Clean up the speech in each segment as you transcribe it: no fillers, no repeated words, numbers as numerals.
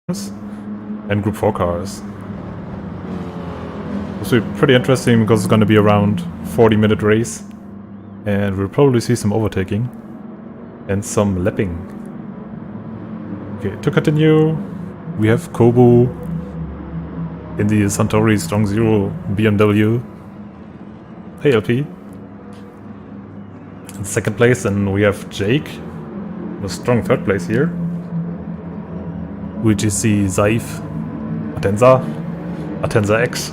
and Group 4 cars. This will be pretty interesting because it's going to be around 40-minute race, and we'll probably see some overtaking and some lapping. Okay, to continue, we have Kobu in the Suntory Strong Zero BMW. Hey LP. In second place, and we have Jake, a strong third place here. VGC Zaif, Atenza X,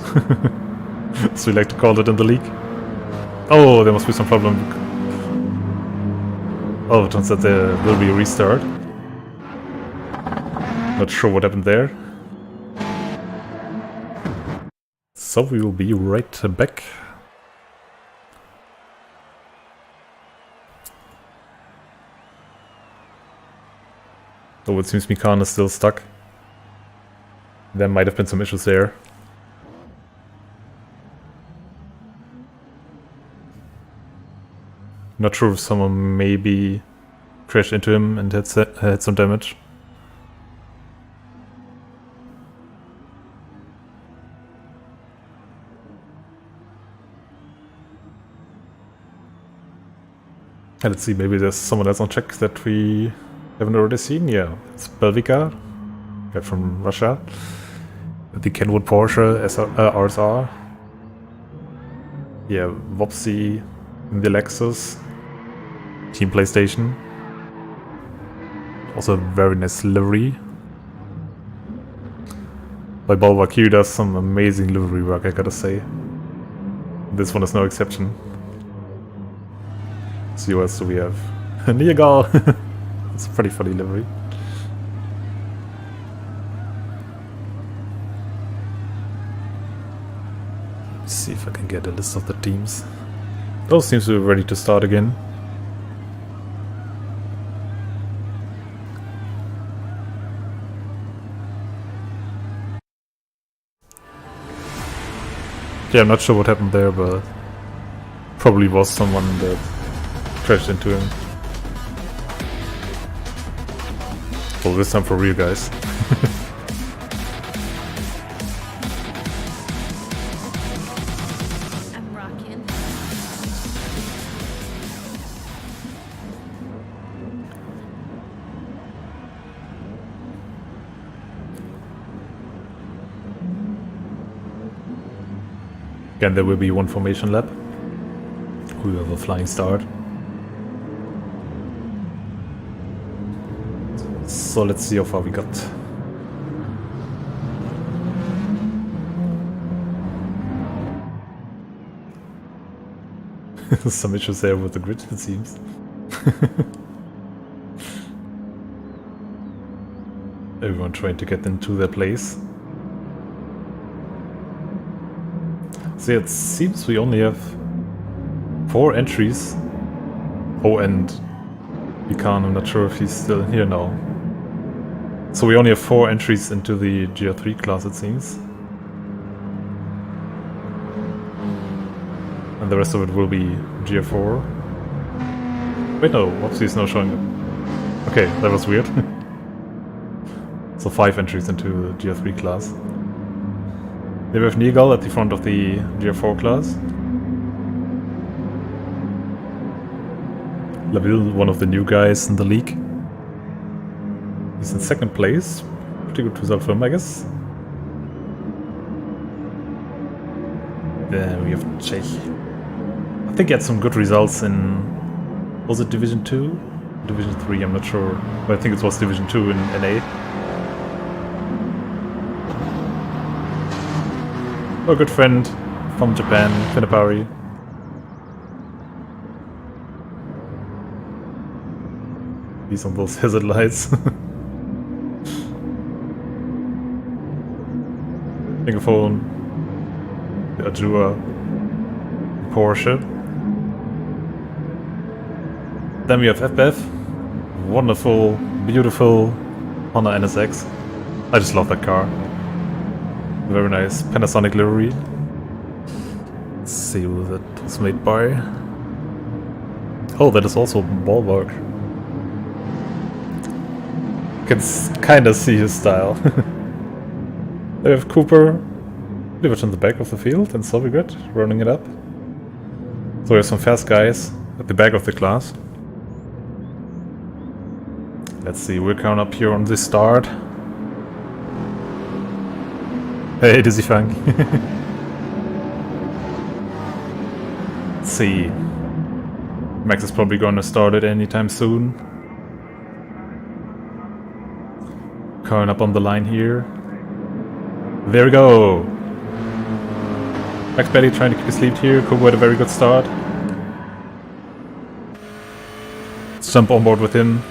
as we like to call it in the league. Oh, there must be some problem. Oh, it turns out there will be a restart. Not sure what happened there. So we will be right back. Oh, it seems Mikan is still stuck. There might have been some issues there. Not sure if someone maybe crashed into him and had some damage. Let's see, maybe there's someone else on track that we haven't already seen. Yeah, it's Belvika, guy from Russia. The Kenwood Porsche RSR. Yeah, Vopsy in the Lexus. Team PlayStation. Also a very nice livery. By Balvakir does some amazing livery work, I gotta say. This one is no exception. See what else do we have? Neogal! It's a pretty funny livery. Let's see if I can get a list of the teams. Those seems to be ready to start again. Yeah, I'm not sure what happened there, but probably was someone that crashed into him. Well, this time for real, guys. I'm rocking. Again, there will be one formation lap. We have a flying start. So let's see how far we got. Some issues there with the grid, it seems. Everyone trying to get into their place. So it seems we only have 4 entries. Oh, and Vikan, I'm not sure if he's still here now. So we only have 4 entries into the GR3 class, it seems. And the rest of it will be GR4. Wait, no, Wopsy is now showing up. Okay, that was weird. So 5 entries into the GR3 class. Then we have Negal at the front of the GR4 class. Laville, one of the new guys in the league. He's in second place. Pretty good result for him, I guess. Then we have Czech. I think he had some good results in... Was it Division 2? Division 3, I'm not sure. But I think it was Division 2 in NA. A good friend from Japan, Finapari. He's on those hazard lights. Fingerphone, the Ajua, Porsche. Then we have FBF, wonderful, beautiful Honda NSX. I just love that car. Very nice Panasonic livery. Let's see who that was made by. Oh, that is also Ballpark. can kind of see his style. They have Cooper pretty much in the back of the field and so good, running it up. So we have some fast guys at the back of the class. Let's see, we're coming up here on the start. Hey, Dizzy Funk. Let's see. Max is probably gonna start it anytime soon. Coming up on the line here. There we go! Max Belly trying to keep his lead here. Kubo had a very good start. Let's jump on board with him.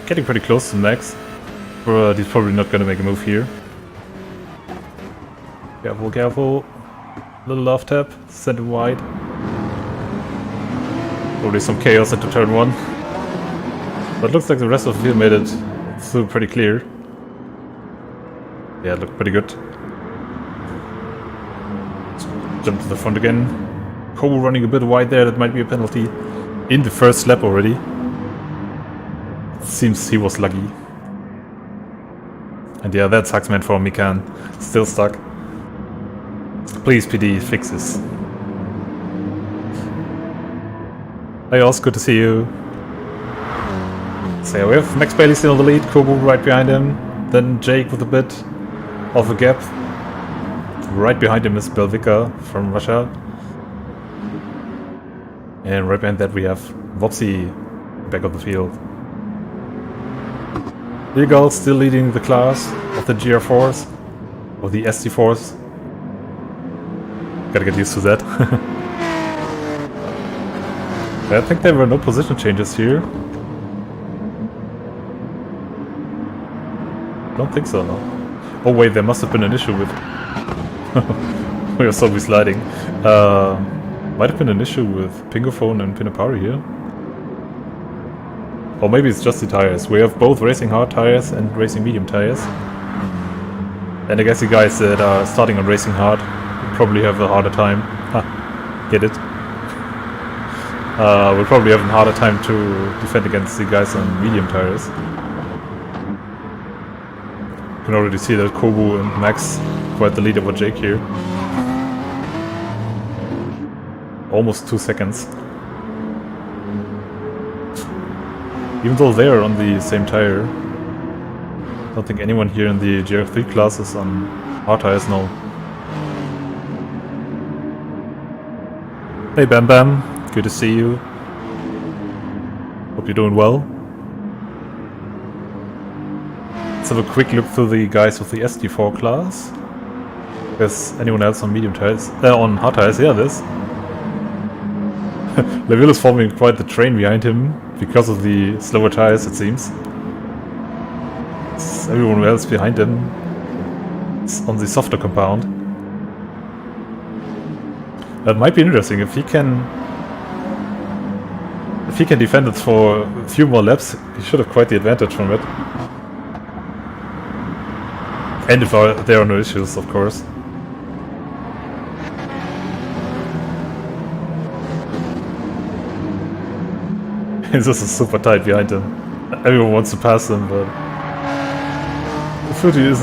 Getting pretty close to Max. But he's probably not gonna make a move here. Careful, careful. Little love tap. Send him wide. Probably some chaos into turn 1. But looks like the rest of the field made it through pretty clear. Yeah, it looked pretty good. Jump to the front again. Kobo running a bit wide there, that might be a penalty. In the first lap already. Seems he was lucky. And yeah, that sucks, man, for Mikan. Still stuck. Please, PD, fix this. Hey, Os, good to see you. So yeah, we have Max Bailey still in the lead, Kobo right behind him. Then Jake with a bit of a gap. Right behind him is Belvika from Russia. And right behind that we have Vopsy back of the field. Legal still leading the class of the GR4s, of the ST4s. Gotta get used to that. I think there were no position changes here. Don't think so, no. Oh wait, there must have been an issue with... we are so sliding. Might have been an issue with Pingophone and Pinapari here. Or maybe it's just the tires. We have both racing hard tires and racing medium tires. And I guess the guys that are starting on racing hard probably have a harder time. Get it? We'll probably have a harder time to defend against the guys on medium tires. You can already see that Kobu and Max quite the lead over Jake here. Almost 2 seconds. Even though they're on the same tire, I don't think anyone here in the GR3 class is on hard tires now. Hey Bam Bam, good to see you. Hope you're doing well. Let's have a quick look through the guys with the SD4 class. Is anyone else on medium tires? On hard tires? Yeah, there's. Leville is forming quite the train behind him because of the slower tires, it seems. Everyone else behind him is on the softer compound. That might be interesting if he can defend it for a few more laps. He should have quite the advantage from it. And if there are no issues, of course. This is super tight behind him. Everyone wants to pass him, but Fuji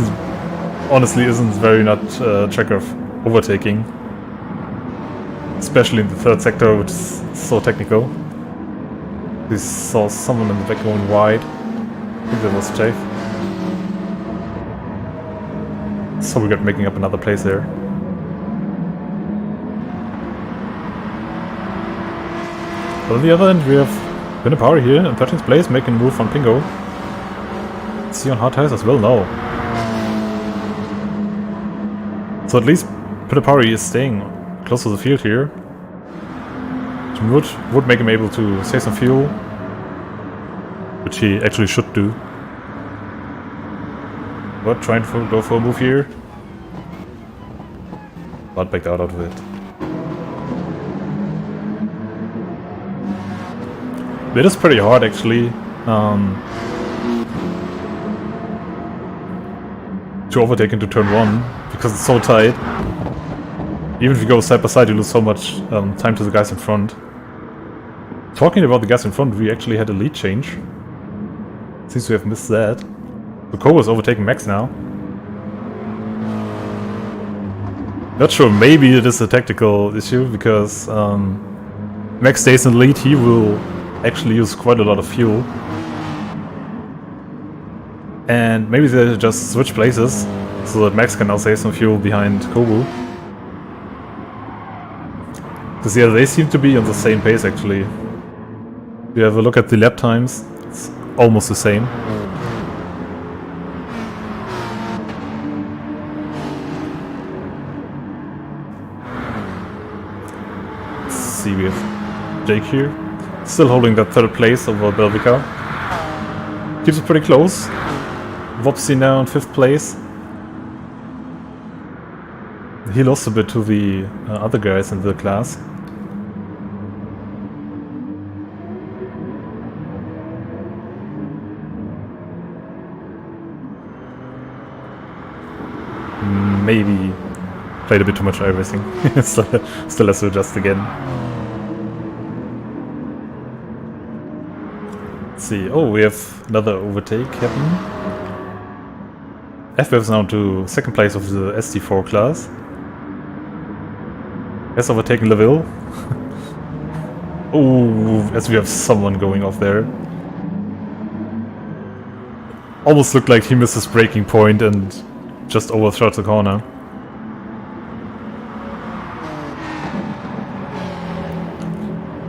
honestly isn't very much a tracker of overtaking. Especially in the third sector, which is so technical. We saw someone in the back going wide. I think that was Jake. So we got making up another place there. But on the other end, we have Pinapari here in 13th place, making a move on Pingo. Is he on hard tires as well? No. So at least Pinapari is staying close to the field here. Which would make him able to save some fuel. Which he actually should do. But trying to go for a move here. But backed out of it. It is pretty hard actually to overtake into turn 1 because it's so tight. Even if you go side by side, you lose so much time to the guys in front. Talking about the guys in front, we actually had a lead change. Seems we have missed that. So Kobo is overtaking Max now. Not sure, maybe it is a tactical issue, because Max stays in the lead, he will actually use quite a lot of fuel. And maybe they just switch places, so that Max can now save some fuel behind Kobo. Because yeah, they seem to be on the same pace actually. If you have a look at the lap times, it's almost the same. Let's see, we have Jake here. Still holding that third place over Belvica. Keeps it pretty close. Vopsy now in 5th place. He lost a bit to the other guys in the class. Maybe played a bit too much iRacing. Still has to adjust again. Let's see. Oh, we have another overtake happening. FBF's now to 2nd place of the SD4 class. Has overtaken Leville. Oh, as we have someone going off there. Almost looked like he missed his braking point and just overshot the corner.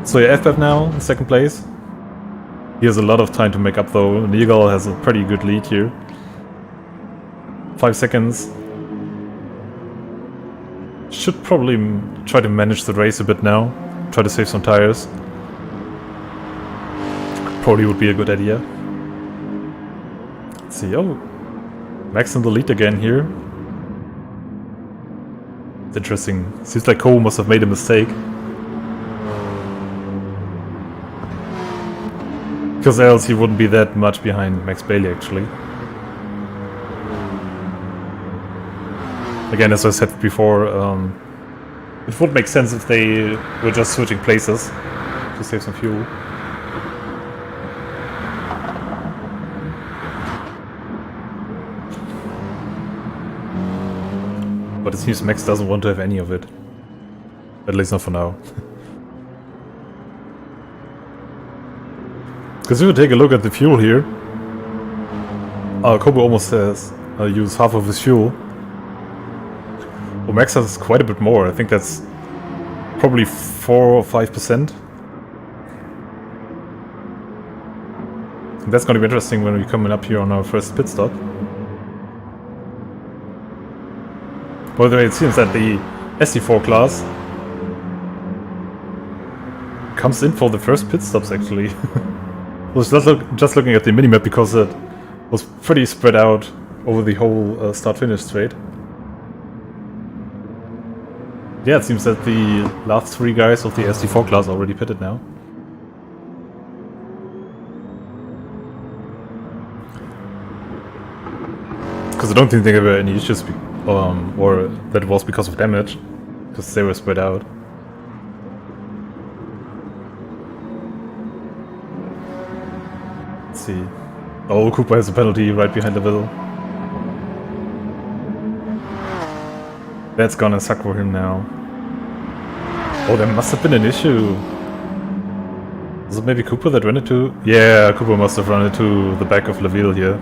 So yeah, FBF now in 2nd place. He has a lot of time to make up though. Negal has a pretty good lead here. 5 seconds. Should probably try to manage the race a bit now. Try to save some tires. Probably would be a good idea. Let's see. Oh, Max in the lead again here. It's interesting. Seems like Cole must have made a mistake. Because else he wouldn't be that much behind Max Bailey actually. Again, as I said before, it would make sense if they were just switching places to save some fuel. But it seems Max doesn't want to have any of it. At least not for now. Because if you take a look at the fuel here, Kobo almost has used half of his fuel. Well, Max has quite a bit more. I think that's probably 4 or 5%. That's going to be interesting when we come up here on our first pit stop. By the way, it seems that the SD4 class comes in for the first pit stops actually. I was just looking at the minimap because it was pretty spread out over the whole start-finish straight. Yeah, it seems that the last 3 guys of the SD4 class already pitted now. Because I don't think there were any issues, or that it was because of damage, because they were spread out. Let's see. Oh, Cooper has a penalty right behind the middle. That's gonna suck for him now. Oh, there must have been an issue. Was it maybe Cooper that ran into? Yeah, Cooper must have run into the back of Laville here.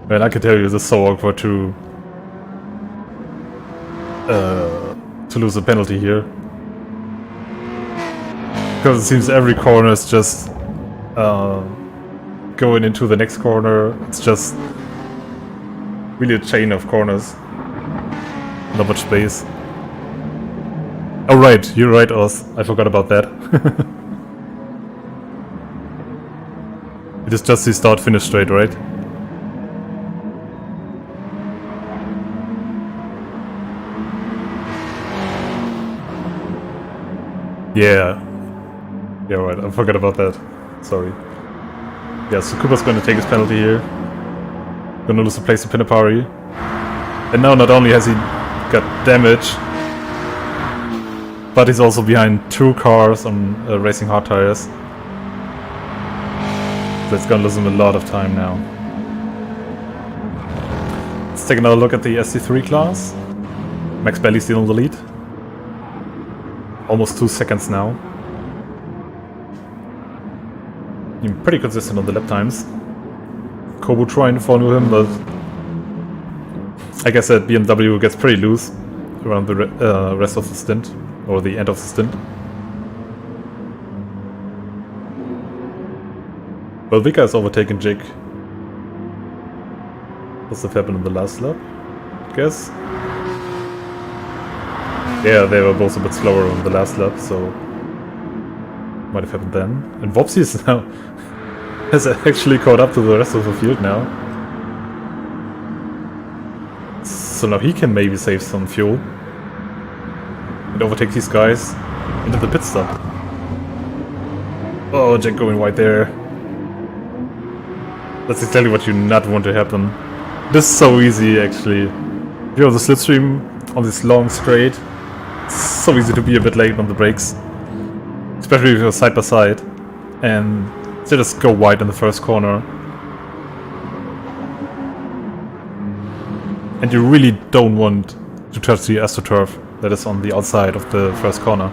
Man, I can tell you, this is so awkward to lose a penalty here. Because it seems every corner is just going into the next corner. It's just really a chain of corners. Not much space. Oh right, you're right, Oz. I forgot about that. It is just the start-finish straight, right? Yeah. Yeah, right, I forgot about that. Sorry. Yeah, so Cooper's going to take his penalty here. Gonna lose a place to Pinapari. And now not only has he got damage, but he's also behind 2 cars on racing hard tires. That's gonna lose him a lot of time now. Let's take another look at the SC3 class. Max Bailey still in the lead. Almost 2 seconds now. He's pretty consistent on the lap times. Kobu trying to follow him, but I guess that BMW gets pretty loose around the rest of the stint, or the end of the stint. Well, Vika is overtaking Jake. Must have happened in the last lap, I guess. Yeah, they were both a bit slower on the last lap, so might have happened then. And Vopsy is now has actually caught up to the rest of the field now. So now he can maybe save some fuel and overtake these guys into the pit stop. Oh, Jake going wide there. That's exactly what you not want to happen. This is so easy, actually. You know, the slipstream on this long straight. It's so easy to be a bit late on the brakes. Especially if you're side by side. And they just go wide in the first corner. And you really don't want to touch the AstroTurf that is on the outside of the first corner.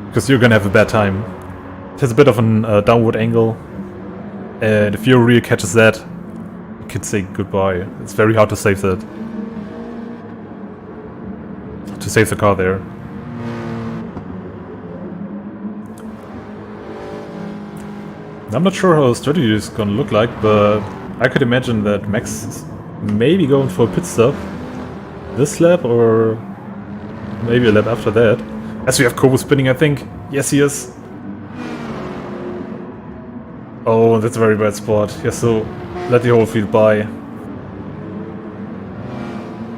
Because you're gonna have a bad time. It has a bit of a downward angle. And if your rear catches that, you could say goodbye. It's very hard to save that. To save the car there. I'm not sure how the strategy is gonna look like, but I could imagine that Max is maybe going for a pit stop this lap, or maybe a lap after that. As we have Kobu spinning, I think. Yes, he is. Oh, that's a very bad spot. He has to let the whole field by.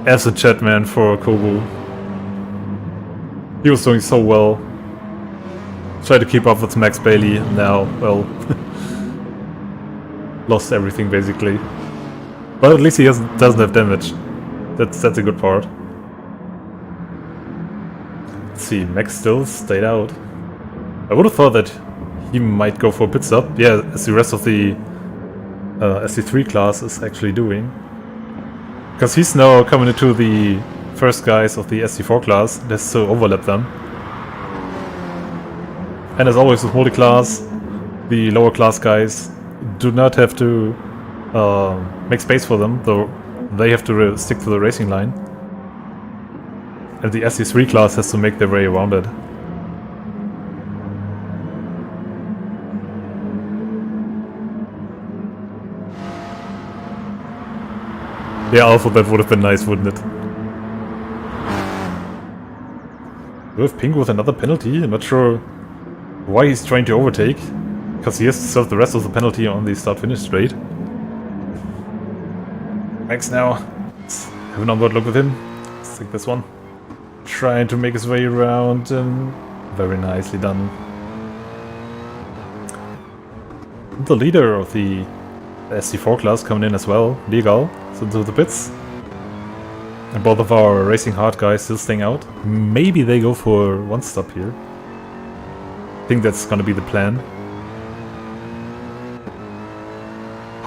As a chat man for Kobu. He was doing so well. Tried to keep up with Max Bailey. Now, well, lost everything basically. But at least he doesn't have damage. That's a good part. Let's see, Max still stayed out. I would have thought that he might go for a pit stop. Yeah, as the rest of the SC3 class is actually doing. Because he's now coming into the first guys of the SC4 class. That's to overlap them. And as always with multi-class, the lower class guys do not have to make space for them, though they have to stick to the racing line. And the SC3 class has to make their way around it. Yeah, Alpha, that would have been nice, wouldn't it? We have Pink with another penalty. I'm not sure why he's trying to overtake, because he has to serve the rest of the penalty on the start-finish straight. Max now. Let's have an onboard look with him. Let's take this one. Trying to make his way around. Very nicely done. The leader of the SC4 class coming in as well, Legal, into the pits. And both of our racing hard guys still staying out. Maybe they go for one stop here. I think that's gonna be the plan.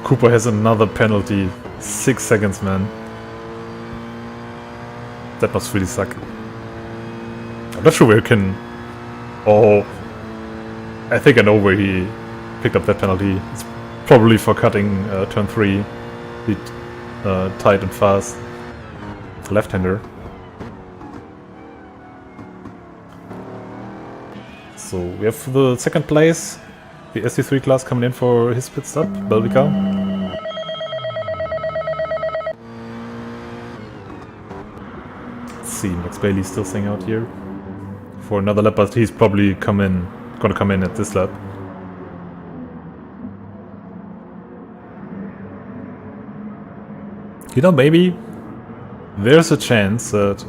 Cooper has another penalty. 6 seconds, man. That must really suck. I'm not sure where he can... Oh... I think I know where he picked up that penalty. It's probably for cutting turn 3. Tight and fast. Left-hander. So we have the second place. The SC3 class coming in for his pit stop, Belvica. Let's see, Max Bailey still staying out here for another lap, but he's probably gonna come in at this lap. You know, maybe there's a chance that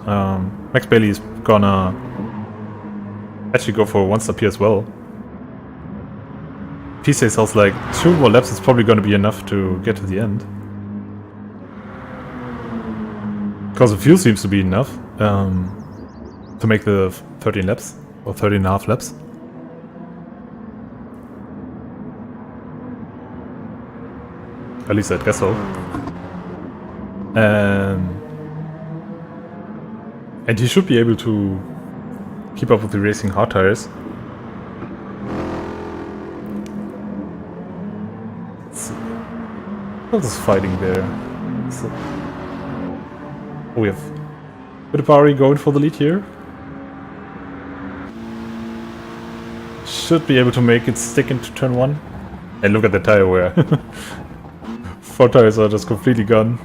Max Bailey is gonna actually go for one stop here as well. If he stays out like 2 more laps, it's probably gonna be enough to get to the end. Because the fuel seems to be enough to make the 13 laps, or 13 and a half laps. At least I guess so. And he should be able to keep up with the racing hard tires. Let's see. What is fighting there? Oh, we have Pt2 going for the lead here. Should be able to make it stick into turn 1. And look at the tire wear. 4 tires are just completely gone.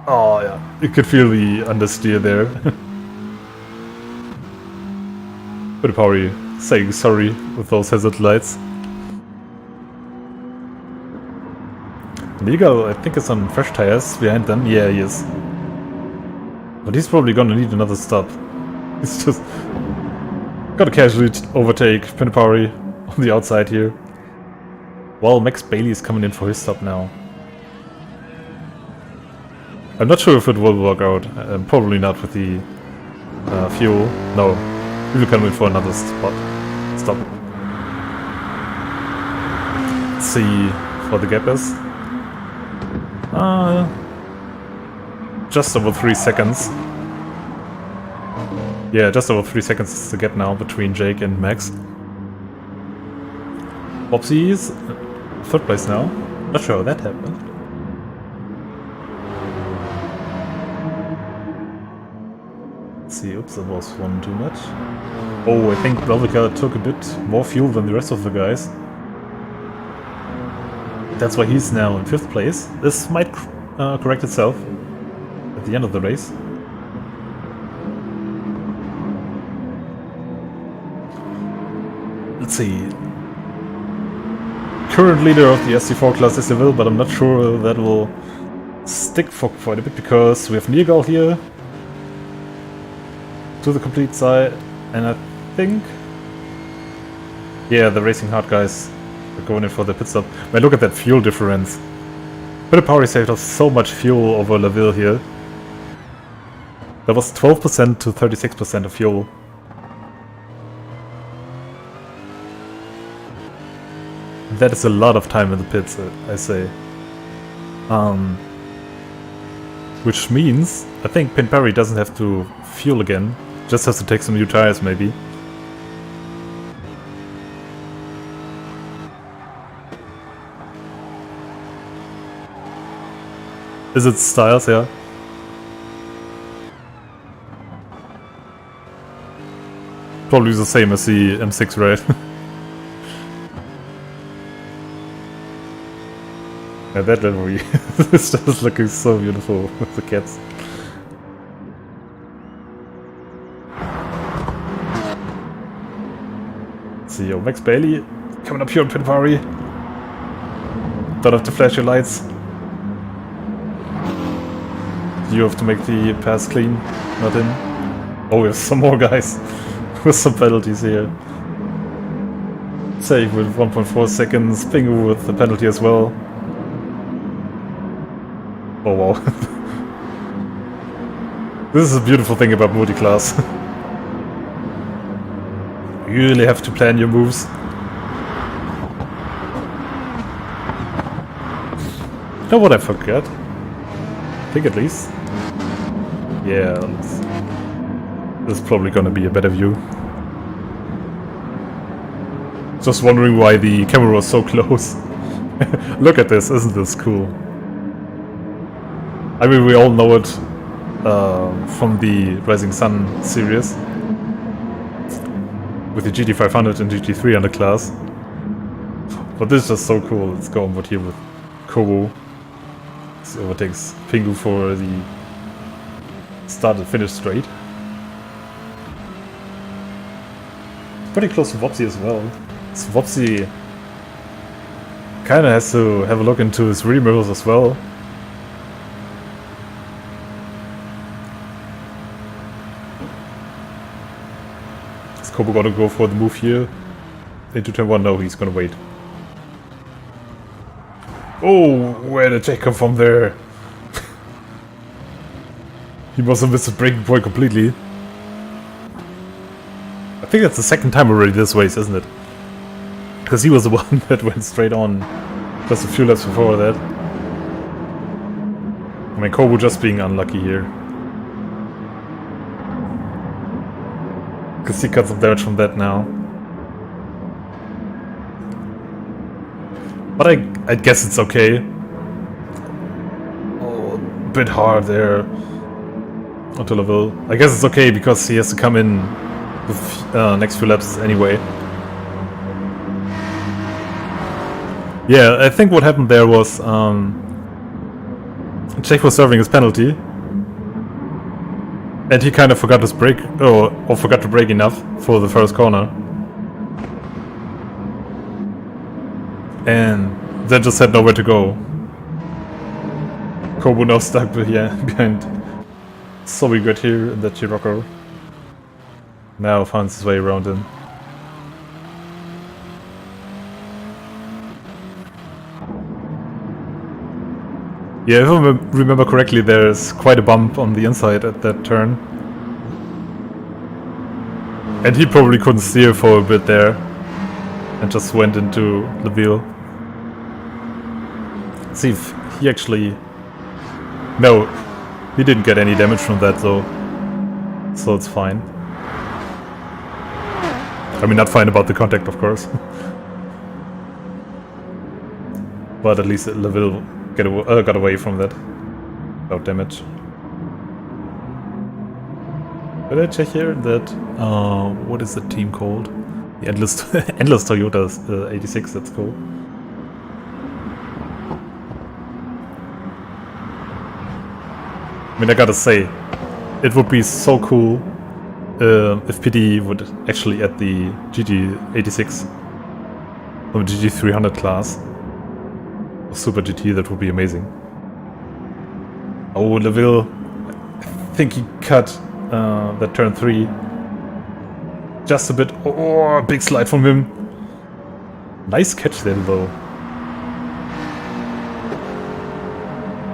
Oh yeah, you could feel the understeer there. Pt2 saying sorry with those hazard lights. Liga, I think, is on fresh tires behind them. Yeah, he is. But he's probably gonna need another stop. He's just gotta casually overtake Pt2 on the outside here. Well, Max Bailey is coming in for his stop now. I'm not sure if it will work out. Probably not with the fuel. No, we will come in for another stop. Let's see what the gap is. Just over 3 seconds. Yeah, just over 3 seconds is the gap now between Jake and Max. Bobsy is 3rd place now. Not sure how that happened. Let's see, oops, that was one too much. Oh, I think Belvica took a bit more fuel than the rest of the guys. That's why he's now in 5th place. This might correct itself at the end of the race. Let's see. Current leader of the SC4 class is Seville, but I'm not sure that will stick for quite a bit because we have Nirgal here to the complete side, and I think, yeah, the racing hard guys are going in for the pit stop. Man, look at that fuel difference. Pt2 saved us so much fuel over Laville here. That was 12% to 36% of fuel. That is a lot of time in the pits, I say. Which means, I think Pt2 doesn't have to fuel again. Just has to take some new tires, maybe. Is it Styles? Yeah. Probably the same as the M6, right? Yeah, that livery is just looking so beautiful with the cats. See, Max Bailey coming up here on Pt2. Don't have to flash your lights. You have to make the pass clean, not in. Oh, we have some more guys with some penalties here. Save with 1.4 seconds, Pingu with the penalty as well. Oh wow. This is a beautiful thing about multi-class. You really have to plan your moves. You know what I forgot? I think at least. Yeah, this is probably gonna be a better view. Just wondering why the camera was so close. Look at this, isn't this cool? I mean, we all know it from the Rising Sun series. With the GT500 and GT300 class. But this is just so cool. Let's go on board here with Kobo. This overtakes Pingu for the start and finish straight. Pretty close to Vopsy as well. So Vopsy kinda has to have a look into his rear mirrors as well. Is Kobo gonna go for the move here? Into turn 1? No, he's gonna wait. Oh, where did Jake come from there? He must have missed the breaking point completely. I think that's the second time already this race, isn't it? Because he was the one that went straight on just a few laps before that. I mean, Kobu just being unlucky here. Because he got some damage from that now. But I guess it's okay. Oh, a bit hard there. Onto level. I guess it's okay because he has to come in with next few laps anyway. Yeah, I think what happened there was Czech was serving his penalty, and he kind of forgot his brake, or forgot to brake enough for the first corner, and then just had nowhere to go. Kobu now stuck behind. So we got here in that Scirocco. Now finds his way around him. Yeah, if I remember correctly, there's quite a bump on the inside at that turn. And he probably couldn't steer for a bit there. And just went into the wheel. Let's see if he actually... No, he didn't get any damage from that though. So it's fine. I mean, not fine about the contact, of course. But at least Leville got away from that without damage. Did I check here that what is the team called? The Endless Endless Toyota 86. That's cool. I mean, I gotta say, it would be so cool if PD would actually add the GT86 or GT300 class. Super GT, that would be amazing. Oh, Leville, I think he cut that turn 3 just a bit. Oh, big slide from him. Nice catch there though.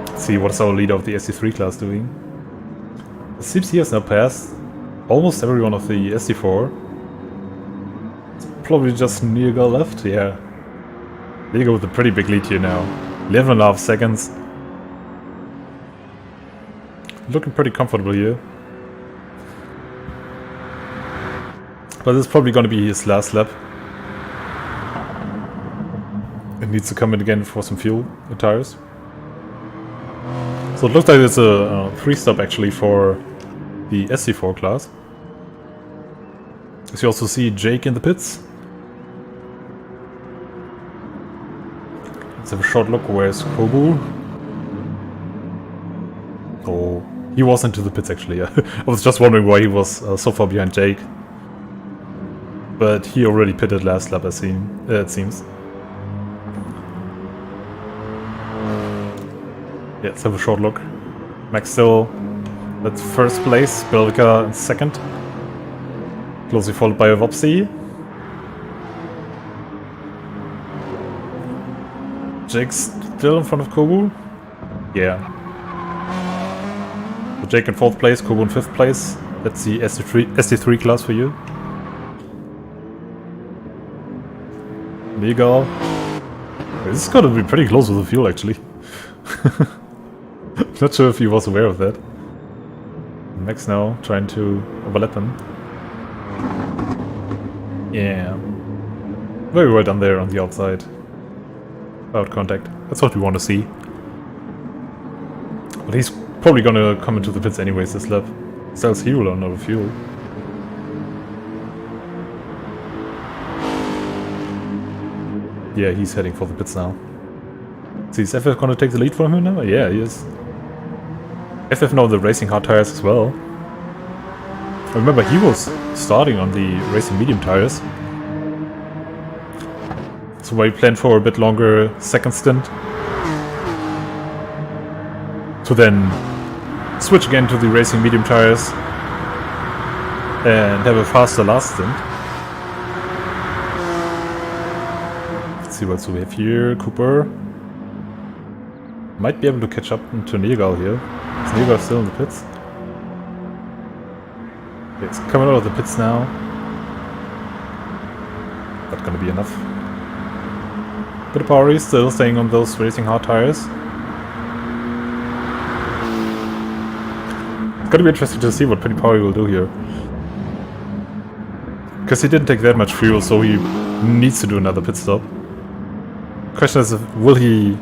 Let's see, what's our leader of the SC3 class doing? It seems he has now passed almost everyone of the SC4. It's probably just Nirgal left, yeah. They go with a pretty big lead here now. 11.5 seconds. Looking pretty comfortable here. But this is probably going to be his last lap. It needs to come in again for some fuel and tires. So it looks like it's a 3-stop actually for the SC4 class. As you also see Jake in the pits. Let's have a short look. Where's Kobu? Oh, he was into the pits actually. I was just wondering why he was so far behind Jake. But he already pitted last lap, it seems. Yeah, let's have a short look. Max still at first place, Belgica in second. Closely followed by Vopsi. Jake's still in front of Kobu? Yeah. So Jake in 4th place, Kobu in 5th place. That's the ST3 class for you. Legal. This is gonna be pretty close with the fuel actually. Not sure if he was aware of that. Max now trying to overlap him. Yeah. Very well done there on the outside. Without contact. That's what we want to see. But he's probably gonna come into the pits anyways this lap. Sells he will run out of fuel. Yeah, he's heading for the pits now. See, is FF gonna take the lead from him now? Yeah, he is. FF know the racing hard tires as well. I remember he was starting on the racing medium tires. So we planned for a bit longer second stint. To then switch again to the racing medium tires. And have a faster last stint. Let's see what else we have here. Cooper. Might be able to catch up to Nirgal here. Is Nirgal still in the pits? Okay, it's coming out of the pits now. Not gonna be enough. But Pari still staying on those racing hard tires. Gonna be interesting to see what pt2 will do here. Because he didn't take that much fuel, so he needs to do another pit stop. Question is, will he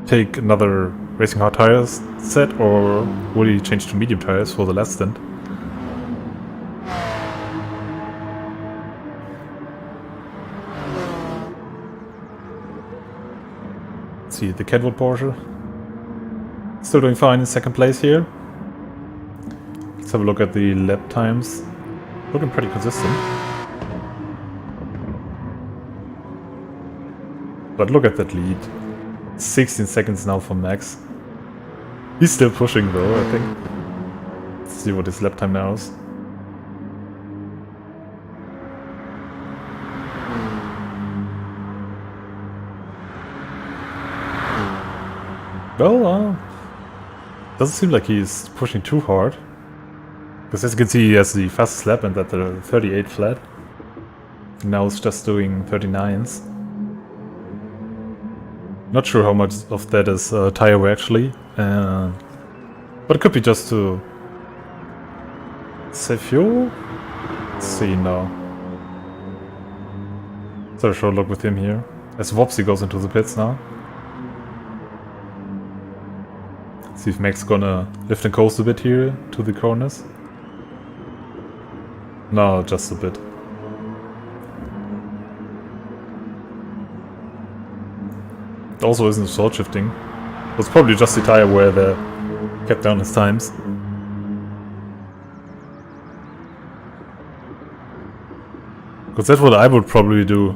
take another Racing Hard tires set, or will he change to medium tires for the last stint? Let's see, the Kenwood Porsche. Still doing fine in second place here. Let's have a look at the lap times. Looking pretty consistent. But look at that lead. 16 seconds now for Max. He's still pushing though, I think. Let's see what his lap time now is. Well, doesn't seem like he's pushing too hard. Because as you can see, he has the fastest lap and at the 38 flat. Now it's just doing 39s. Not sure how much of that is tire wear actually. But it could be just to save fuel. Let's see now. So a short look with him here. As Wopsy goes into the pits now. See if Mac's gonna lift and coast a bit here to the corners. No, just a bit. It also isn't short shifting. It was probably just the tire wear that kept down his times. Because that's what I would probably do.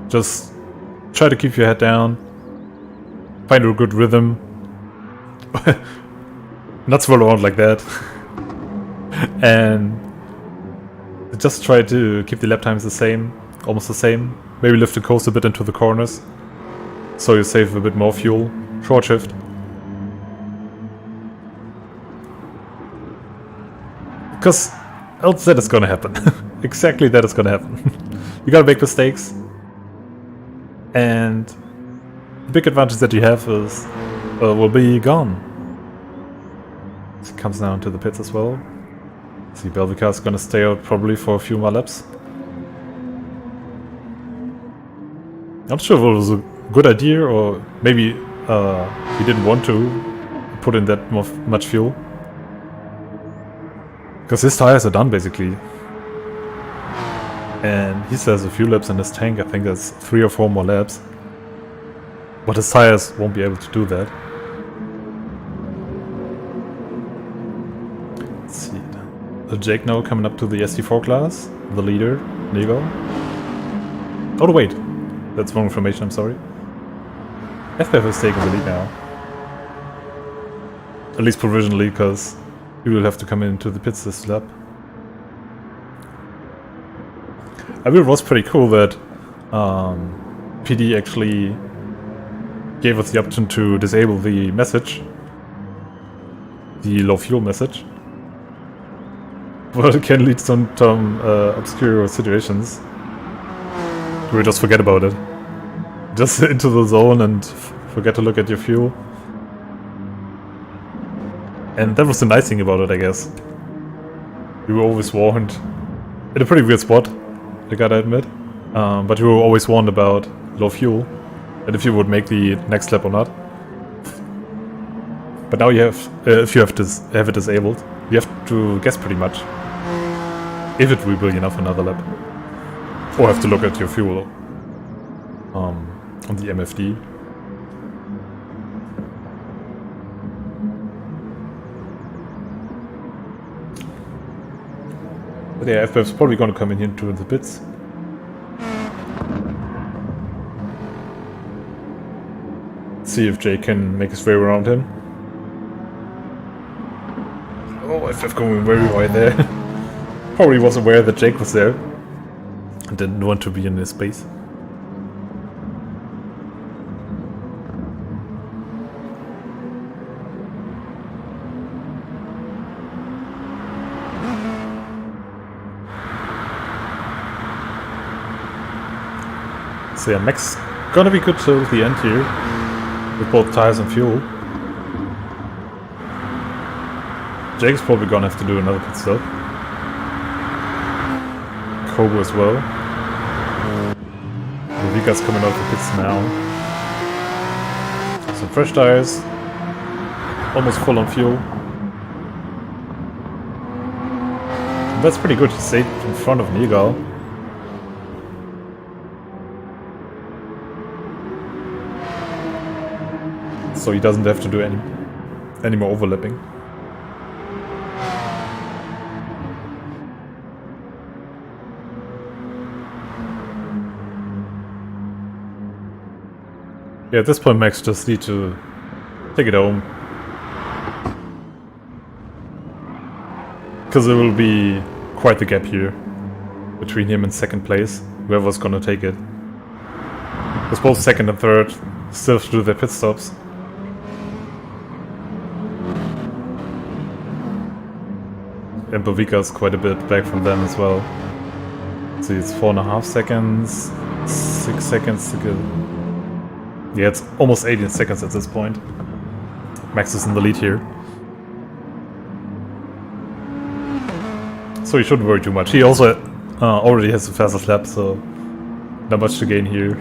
Just try to keep your head down. Find a good rhythm. Not swirl around like that. And just try to keep the lap times the same, almost the same. Maybe lift and coast a bit into the corners, so you save a bit more fuel. Short shift. Because else that is gonna happen. Exactly that is gonna happen. You gotta make mistakes. And the big advantage that you have is will be gone. So it comes down to the pits as well. See, Belvica is gonna stay out probably for a few more laps. Not sure if it was a good idea, or maybe he didn't want to put in that much fuel. Because his tires are done basically. And he still has a few laps in his tank. I think that's 3 or 4 more laps. But his tires won't be able to do that. Let's see. Jake now coming up to the SD4 class. The leader, Nego. Oh wait, that's wrong information, I'm sorry. FF is taking the lead now. At least provisionally, because he will have to come into the pits this lap. I mean, it was pretty cool that PD actually gave us the option to disable the message. The low fuel message. But it can lead to some obscure situations. You just forget about it. Just into the zone and forget to look at your fuel. And that was the nice thing about it, I guess. You were always warned. In a pretty weird spot, I gotta admit. But you were always warned about low fuel. And if you would make the next lap or not. But now you have, if you have it disabled, you have to guess pretty much if it will be enough another lap. Or have to look at your fuel on the MFD. But yeah, FF's probably gonna come in here into the pits. See if Jay can make his way around him. Oh, FF going very wide there. Probably was aware that Jake was there. And didn't want to be in his space. So yeah, Max gonna be good till the end here. With both tires and fuel. Jake's probably gonna have to do another pit stop. Kobo as well. Vika's coming out for pits now. Some fresh tires. Almost full on fuel. And that's pretty good. He stayed in front of Nigal. So he doesn't have to do any more overlapping. Yeah, at this point Max just need to take it home. Because there will be quite the gap here between him and second place, whoever's gonna take it. Because both second and third still have to do their pit stops. And Bovika's quite a bit back from them as well. See, it's 4.5 seconds, 6 seconds to go. Yeah, it's almost 18 seconds at this point. Max is in the lead here. So he shouldn't worry too much. He also already has the fastest lap, so not much to gain here.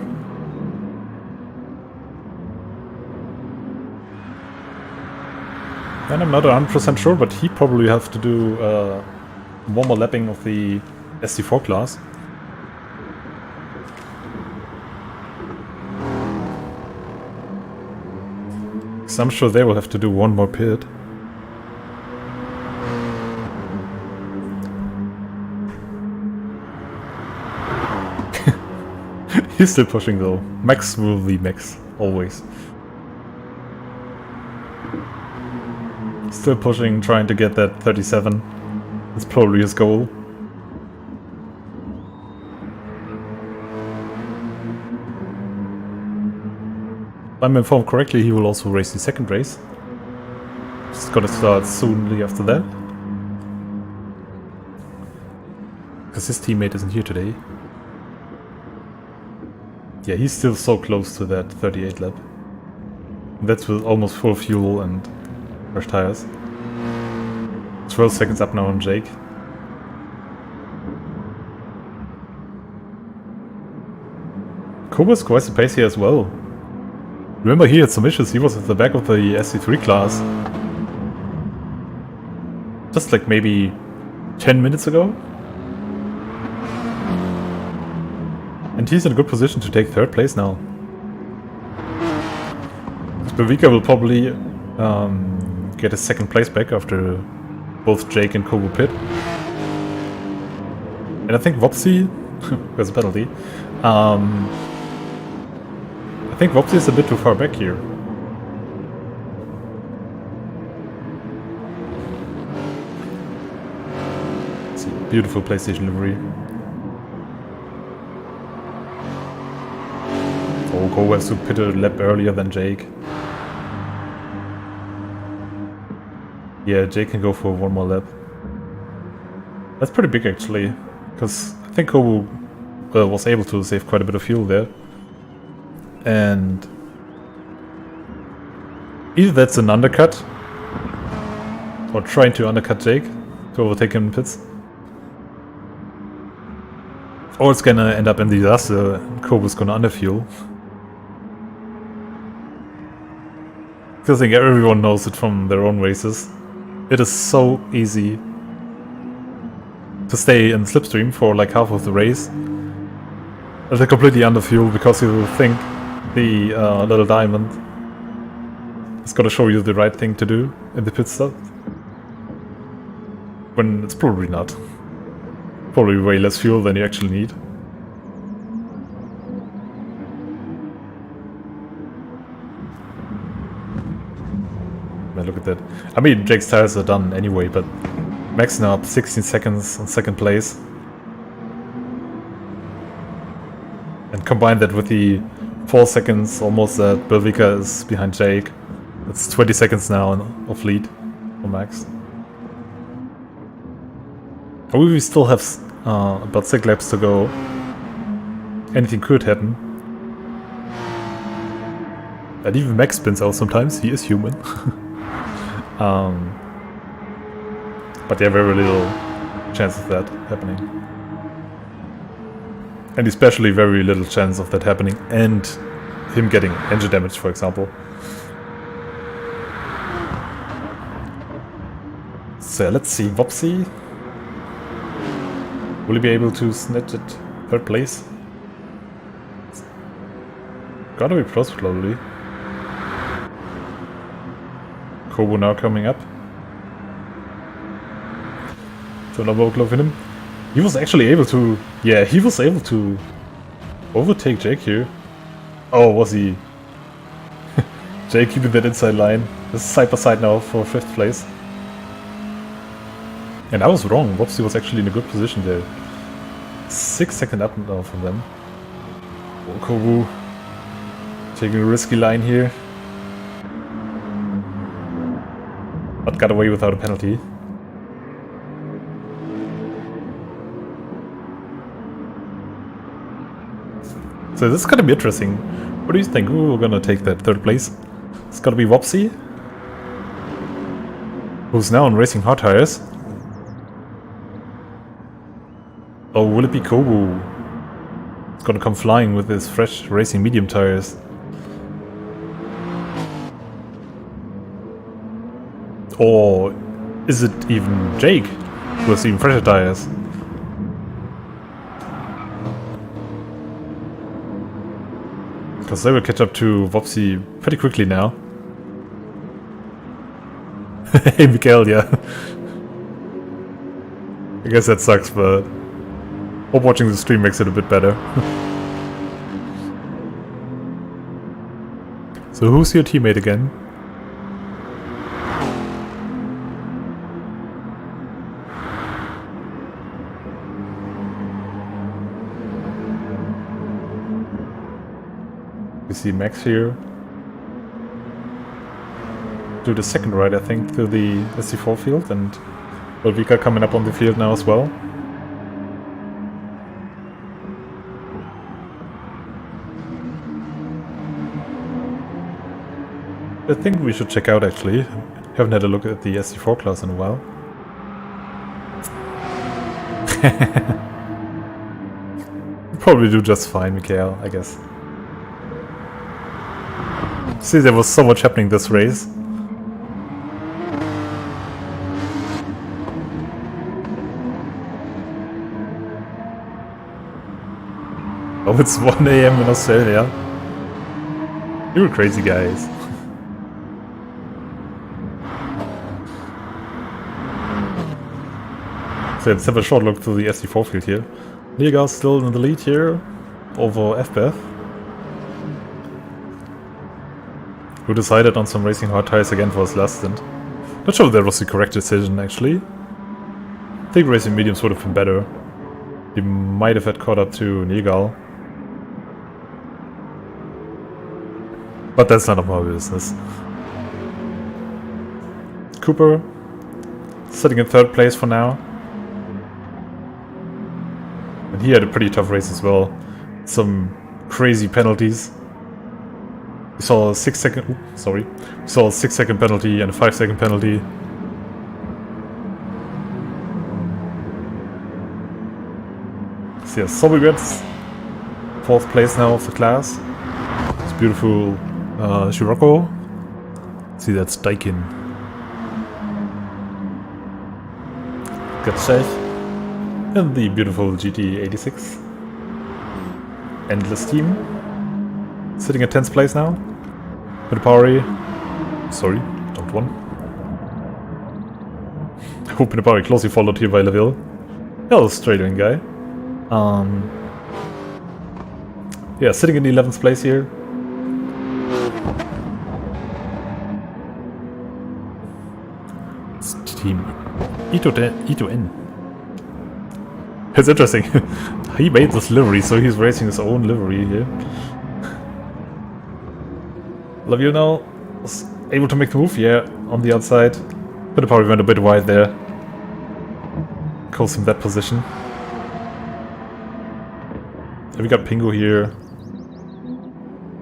And I'm not 100% sure, but he probably have to do one more lapping of the SD4 class. So I'm sure they will have to do one more pit. He's still pushing though. Max will be Max, always. Still pushing, trying to get that 37. That's probably his goal. If I'm informed correctly, he will also race the second race. Just gonna start soonly after that. Because his teammate isn't here today. Yeah, he's still so close to that 38 lap. That's with almost full fuel and fresh tires. 12 seconds up now on Jake. Koba's quite the pace here as well. Remember he had some issues, he was at the back of the SC3 class. Just like maybe 10 minutes ago. And he's in a good position to take third place now. Bovika will probably get a second place back after both Jake and Kobo pit. And I think Vopsy, there's a penalty. I think Vopsy is a bit too far back here. It's a beautiful PlayStation livery. Oh, Kobo has to pit a lap earlier than Jake. Yeah, Jake can go for one more lap. That's pretty big actually, because I think Kobo was able to save quite a bit of fuel there. And either that's an undercut, or trying to undercut Jake to overtake him in pits, or it's gonna end up in disaster and Kobo's gonna underfuel. Because I think everyone knows it from their own races. It is so easy to stay in slipstream for like half of the race. And they're completely underfueled because you think the little diamond is gonna show you the right thing to do in the pit stop. When it's probably not. Probably way less fuel than you actually need. Man, look at that. I mean, Jake's tires are done anyway, but Max now up 16 seconds in second place. And combine that with the 4 seconds almost that Bovika is behind Jake. It's 20 seconds now of lead for Max. We still have about 6 laps to go. Anything could happen. And even Max spins out sometimes, he is human. But yeah, very little chance of that happening. And especially very little chance of that happening and him getting engine damage, for example. So let's see, Vopsy. Will he be able to snatch it 3rd place? Gotta be close, probably. Kobo now coming up. So no more glove in him. He was actually able to... Yeah, he was able to overtake Jake here. Oh, was he? Jake keeping that inside line. This is side by side now for 5th place. And I was wrong. Wopsy was actually in a good position there. 6 seconds up now from them. Kobu taking a risky line here. But got away without a penalty. So this is gonna be interesting. What do you think? Who are gonna take that 3rd place? It's gonna be Wopsy, who's now on racing hard tires. Or will it be Kobu? It's gonna come flying with his fresh racing medium tires. Or is it even Jake with even fresher tires? Because they will catch up to Vopsy pretty quickly now. Hey Mikael, yeah. I guess that sucks, but hope watching the stream makes it a bit better. So who's your teammate again? We see Max here. Do the 2nd ride, I think, to the SC4 field, and Ulvika coming up on the field now as well. I think we should check out, actually. Haven't had a look at the SC4 class in a while. Probably do just fine, Mikael, I guess. See, there was so much happening this race. Oh, it's 1 AM in Australia. You're crazy guys. So let's have a short look to the SD4 field here. Liga still in the lead here over FBeth, who decided on some racing hard tires again for his last stint. Not sure if that was the correct decision, actually. I think racing mediums would have been better. He might have had caught up to Negal. But that's none of my business. Cooper sitting in 3rd place for now. And he had a pretty tough race as well. Some crazy penalties. We saw a 6 second... Oops, sorry. We saw a 6 second penalty and a 5 second penalty. So yeah, Sobibets, 4th place now of the class. It's beautiful Scirocco. See, that's Daikin. Got safe. And the beautiful GT86. Endless team. Sitting at 10th place now. Pinapari. Sorry, don't one. Oh, Pinapari closely followed here by Laville. Yeah, Australian guy. Yeah, sitting in the 11th place here. It's team E2N. It's interesting. He made this livery, so he's racing his own livery here. Laville now was able to make the move, yeah, on the outside. Pinapari went a bit wide there. Cost him that position. And we got Pingu here.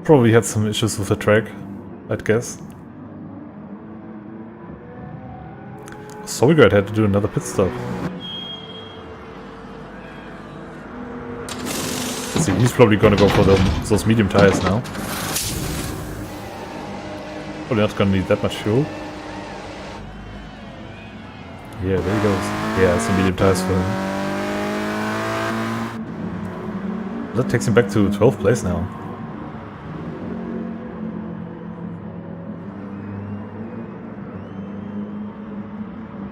Probably had some issues with the track, I'd guess. Solgard had to do another pit stop. Let's see, he's probably gonna go for those medium tires now. Probably not gonna need that much fuel. Yeah, there he goes. Yeah, some medium tires for him. That takes him back to 12th place now.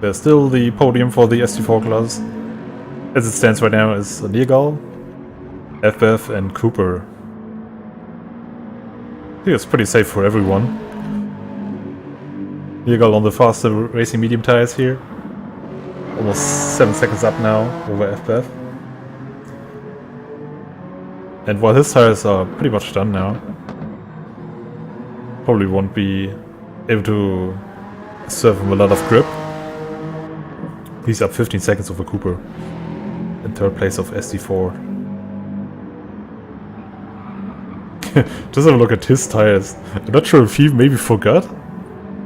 There's still the podium for the ST4 class. As it stands right now is Neergal, FF and Cooper. I think it's pretty safe for everyone. Neergal on the faster racing medium tires here. Almost 7 seconds up now over FF. And while his tires are pretty much done now, probably won't be able to serve him a lot of grip. He's up 15 seconds over Cooper in 3rd place of SD4. Just have a look at his tires. I'm not sure if he maybe forgot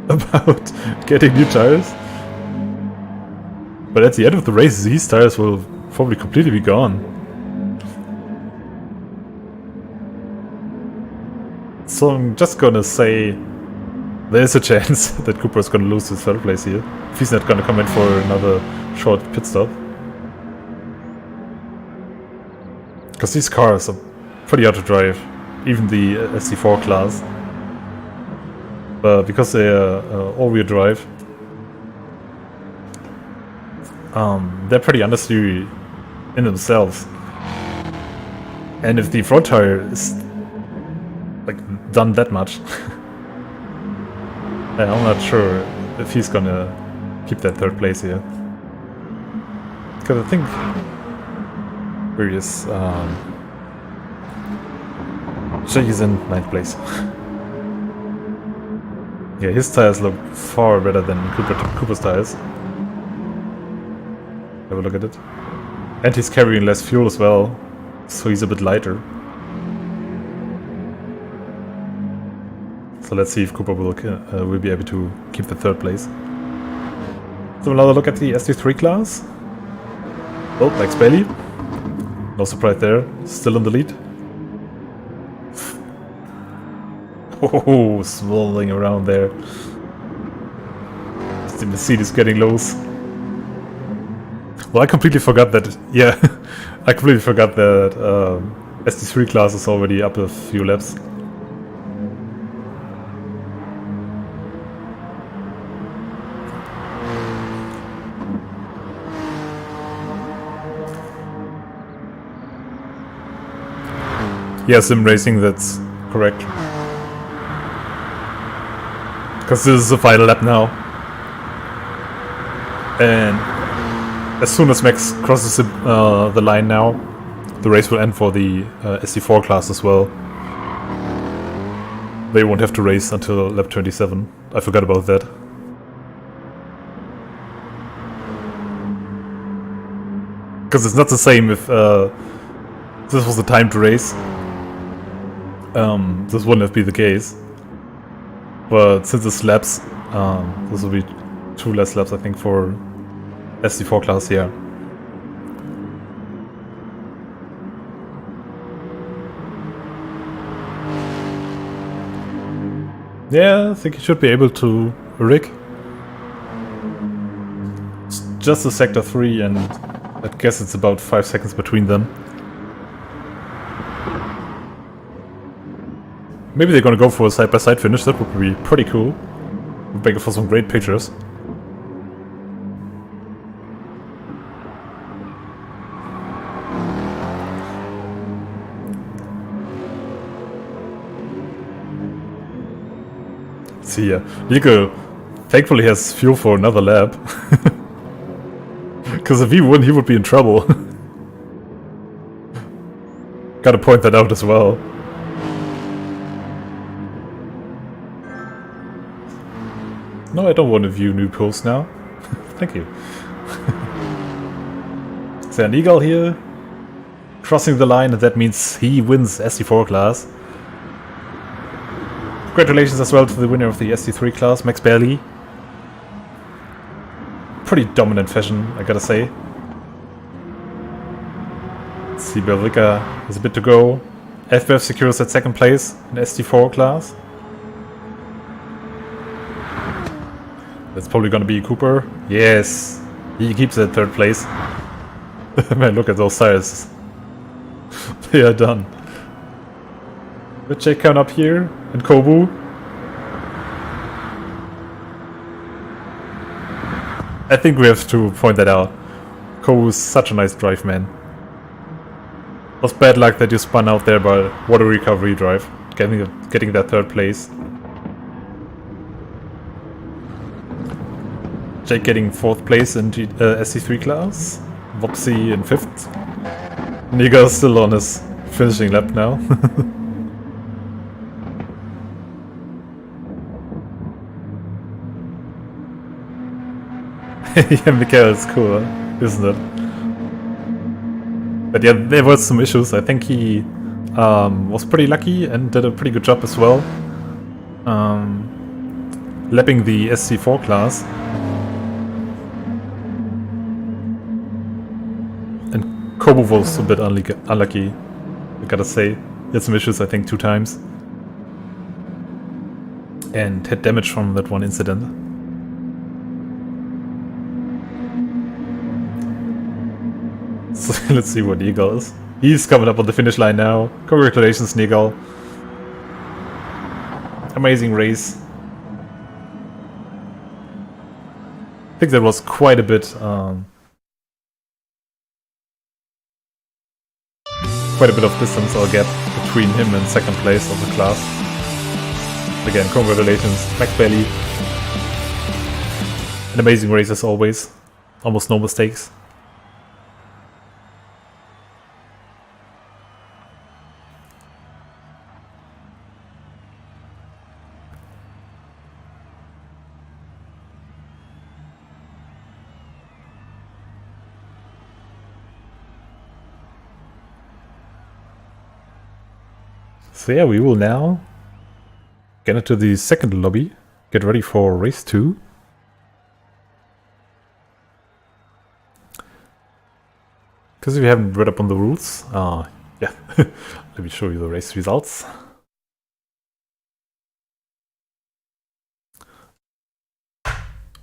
about getting new tires. But at the end of the race, these tires will probably completely be gone. So I'm just gonna say there's a chance that Cooper's gonna lose his 3rd place here. If he's not gonna come in for another short pit stop. Because these cars are pretty hard to drive. Even the SD4 class. But because they are all-wheel drive, they're pretty understeery in themselves. And if the front tire is like done that much, I'm not sure if he's gonna keep that 3rd place here. Because I think where he is, Shaggy's in 9th place. Yeah, his tires look far better than Cooper's tires. Have a look at it. And he's carrying less fuel as well, so he's a bit lighter. So let's see if Cooper will be able to keep the 3rd place. So another look at the SD3 class. Oh, Max Bailey. No surprise there. Still in the lead. Oh, swirling around there. The Mercedes getting loose. Well, I completely forgot that. Yeah, I completely forgot that SD3 class is already up a few laps. Yeah, sim racing, that's correct. Because this is the final lap now. And as soon as Max crosses the line now, the race will end for the SD4 class as well. They won't have to race until lap 27. I forgot about that. Because it's not the same if this was the time to race. This wouldn't have been the case. But since it's laps, this will be 2 less laps, I think, for SD4 class here. Yeah, I think he should be able to rig. It's just a sector 3, and I guess it's about 5 seconds between them. Maybe they're gonna go for a side-by-side finish. That would be pretty cool. We'll make it for some great pictures. See ya. Nico thankfully has fuel for another lap. Because if he wouldn't, he would be in trouble. Gotta point that out as well. No, I don't want to view new posts now. Thank you. Is there an eagle here? Crossing the line, and that means he wins SD4 class. Congratulations as well to the winner of the SD3 class, Max Bailey. pretty dominant fashion, I gotta say. Let's see, Belvica has a bit to go. FBF secures at second place in ST4 class. That's probably gonna be Cooper. Yes, he keeps it at third place. Man, look at those tires. They are done. With J-Count up here and Kobu. I think we have to point that out. Kobu is such a nice drive, man. It was bad luck that you spun out there, but what a recovery drive. Getting that third place. Jake getting fourth place in SC3 class. Vopsy in fifth. Niga still on his finishing lap now. Yeah, Mikael is cool, isn't it? But yeah, there were some issues. I think he was pretty lucky and did a pretty good job as well. Lapping the SC4 class. And Kobu was a bit unlucky, I gotta say. He had some issues, I think, 2 times. And had damage from that one incident. So let's see what Nigel is. He's coming up on the finish line now. Congratulations, Nigel. Amazing race. I think there was quite a bit of distance or gap between him and second place of the class. Again, congratulations, Max Bailey. An amazing race as always. Almost no mistakes. So yeah, we will now get into the second lobby, get ready for race 2. Because if you haven't read up on the rules, yeah, let me show you the race results.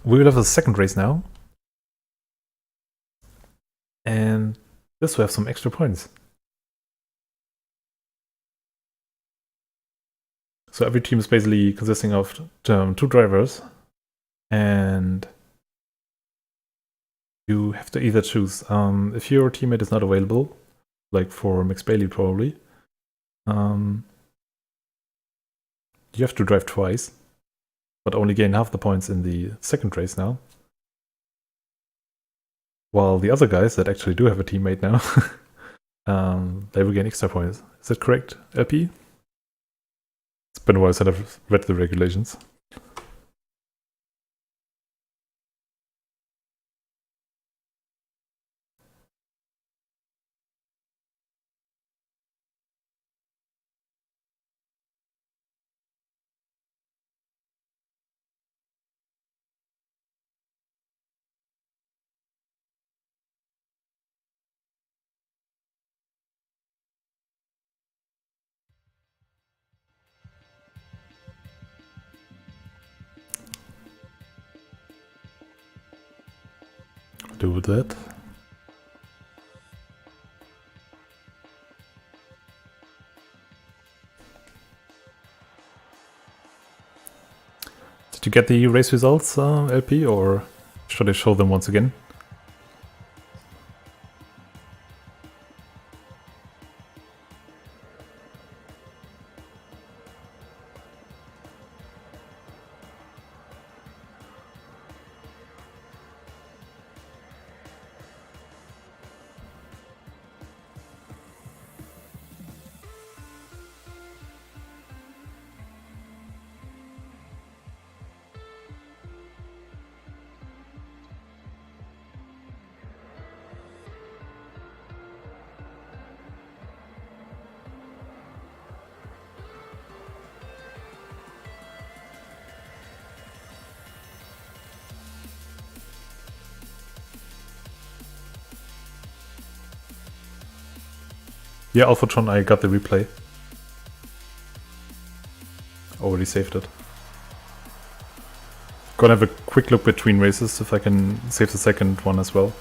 We will have a second race now. And this will have some extra points. So every team is basically consisting of 2 drivers, and you have to either choose. If your teammate is not available, like for Max Bailey probably, you have to drive twice, but only gain half the points in the second race now. While the other guys that actually do have a teammate now, they will gain extra points. Is that correct, LP? It's been a while since I've read the regulations. Do that. Did you get the race results, LP, or should I show them once again? Yeah, Alpha John, I got the replay. Already saved it. Gonna have a quick look between races if I can save the second one as well.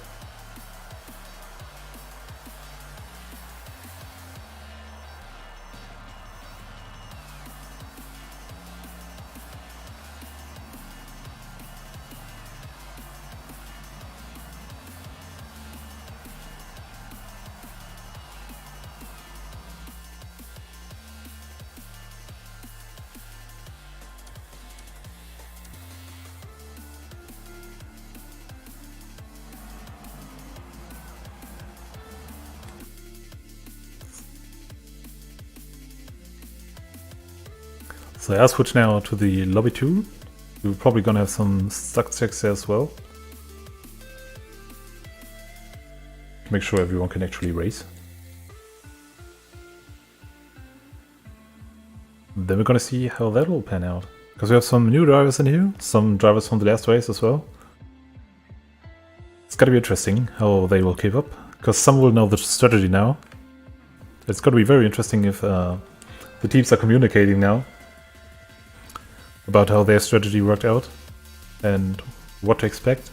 So I'll switch now to the lobby 2. We're probably gonna have some stock checks there as well. To make sure everyone can actually race. Then we're gonna see how that will pan out. Because we have some new drivers in here, some drivers from the last race as well. It's gotta be interesting how they will keep up, because some will know the strategy now. It's gotta be very interesting if the teams are communicating now about how their strategy worked out and what to expect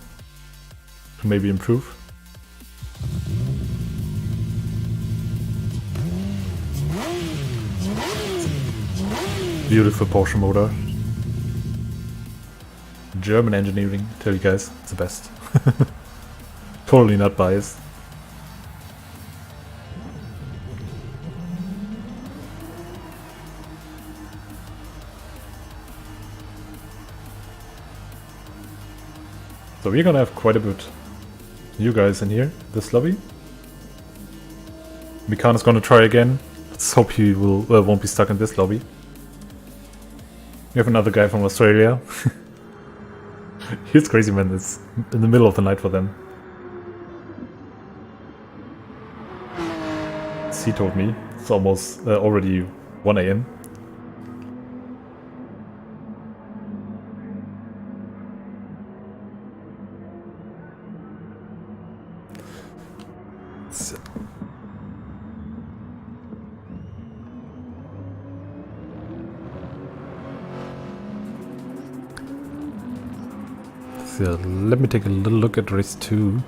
to maybe improve. Beautiful Porsche motor. German engineering, tell you guys, it's the best. Totally not biased. So we're gonna have quite a bit new guys in here, this lobby. Mikan is gonna try again. Let's hope he won't be stuck in this lobby. We have another guy from Australia. He's crazy, man. It's in the middle of the night for them. As he told me, it's almost already 1 AM. So let me take a little look at race 2.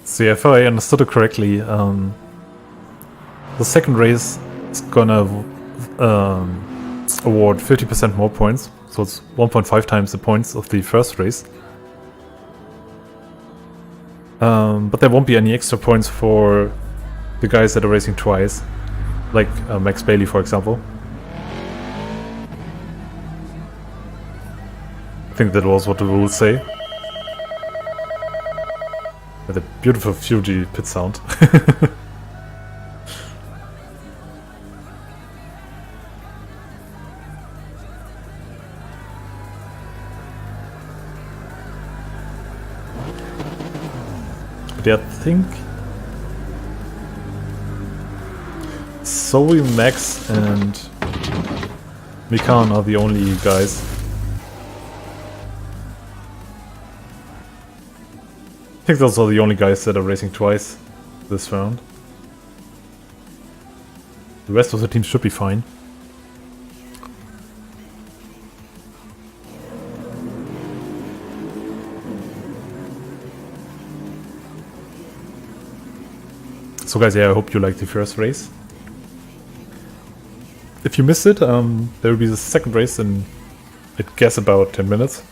So yeah, if I understood it correctly, the second race is gonna award 50% more points, so it's 1.5 times the points of the first race. But there won't be any extra points for the guys that are racing twice, like Max Bailey, for example. I think that was what the rules say. With a beautiful Fuji pit sound. But yeah, I think Zoe, Max and Mikan are the only guys. I think those are the only guys that are racing twice this round. The rest of the team should be fine. So guys, yeah, I hope you liked the first race. If you missed it, there will be the second race in, I guess, about 10 minutes.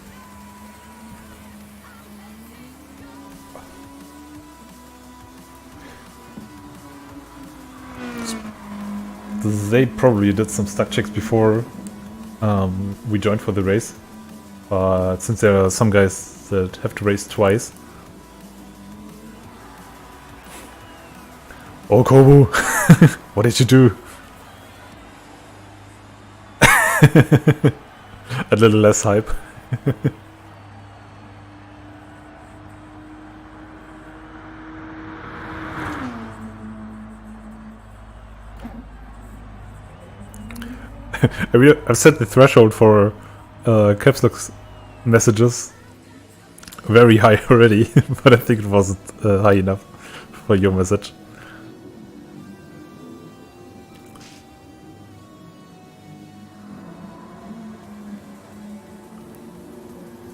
They probably did some stock checks before we joined for the race. Since there are some guys that have to race twice. Oh, Kobu! What did you do? A little less hype. I mean, I've set the threshold for caps lock messages very high already, but I think it wasn't high enough for your message.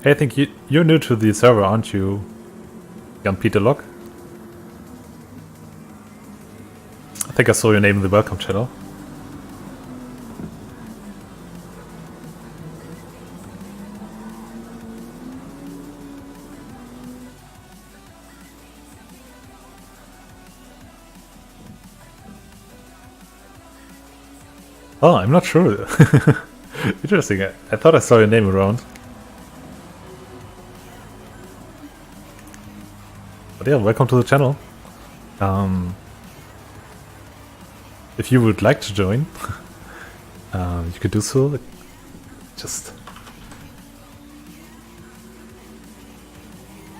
Hey, I think you're new to the server, aren't you, Jan Peter Lock? I think I saw your name in the welcome channel. Oh, I'm not sure. Interesting. I thought I saw your name around. But yeah, welcome to the channel. If you would like to join, you could do so. Just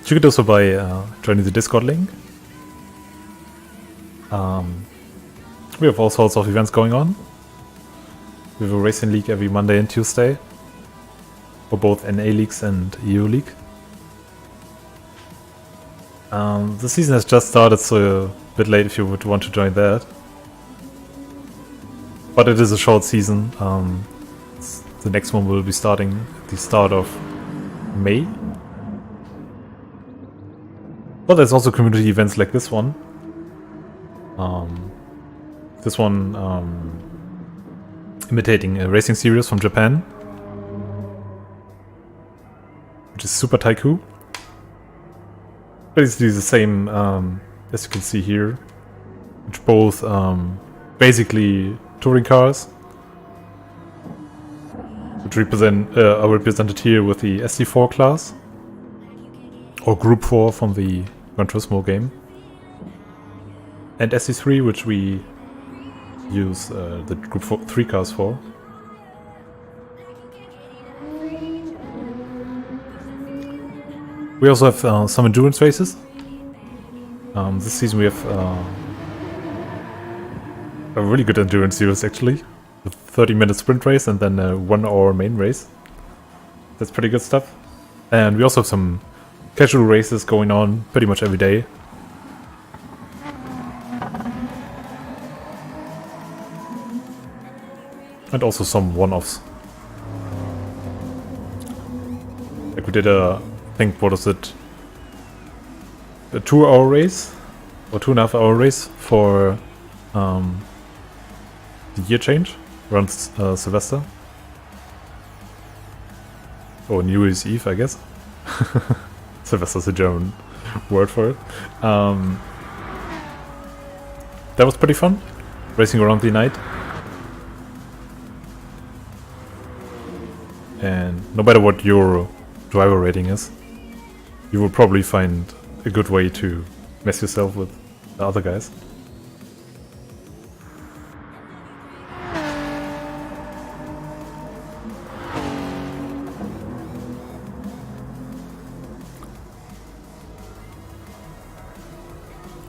you could do so by joining the Discord link. We have all sorts of events going on. We have a racing league every Monday and Tuesday for both NA leagues and EU league. The season has just started, so a bit late if you would want to join that. But it is a short season. The next one will be starting at the start of May. But there's also community events like this one. This one imitating a racing series from Japan, which is Super Taiku. Basically the same as you can see here, which both basically touring cars, which are represented here with the SD4 class, or Group 4 from the Gran Turismo game, and SD3, which we use the Group 3 cars for. We also have some endurance races. This season we have a really good endurance series actually. A 30-minute sprint race and then a 1-hour main race. That's pretty good stuff. And we also have some casual races going on pretty much every day. And also some one-offs. Like we did I think, what is it? A 2-hour race? Or 2.5-hour race for the year change around Sylvester. Or New Year's Eve, I guess. Sylvester's a German word for it. That was pretty fun. Racing around the night. And no matter what your driver rating is, you will probably find a good way to mess yourself with the other guys.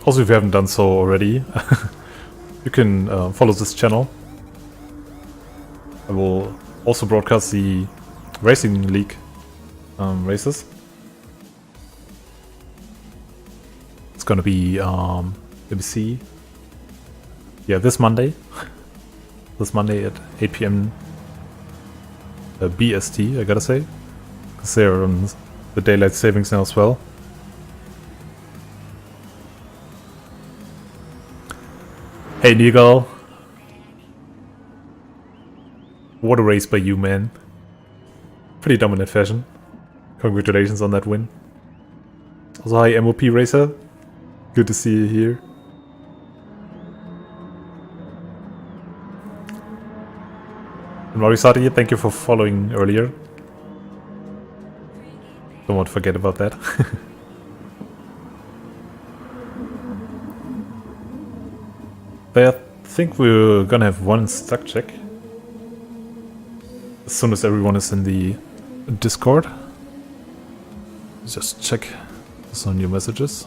Also, if you haven't done so already, you can follow this channel. I will also broadcast the Racing League races. It's gonna be, let me see. Yeah, this Monday. This Monday at 8 PM BST, I gotta say. Because they're on the daylight savings now as well. Hey Nigel. What a race by you, man. Pretty dominant fashion. Congratulations on that win. Also, hi MOP Racer. Good to see you here. And Marisati, thank you for following earlier. Don't want to forget about that. But I think we're gonna have one stock check as soon as everyone is in the Discord. Let's just check some new messages.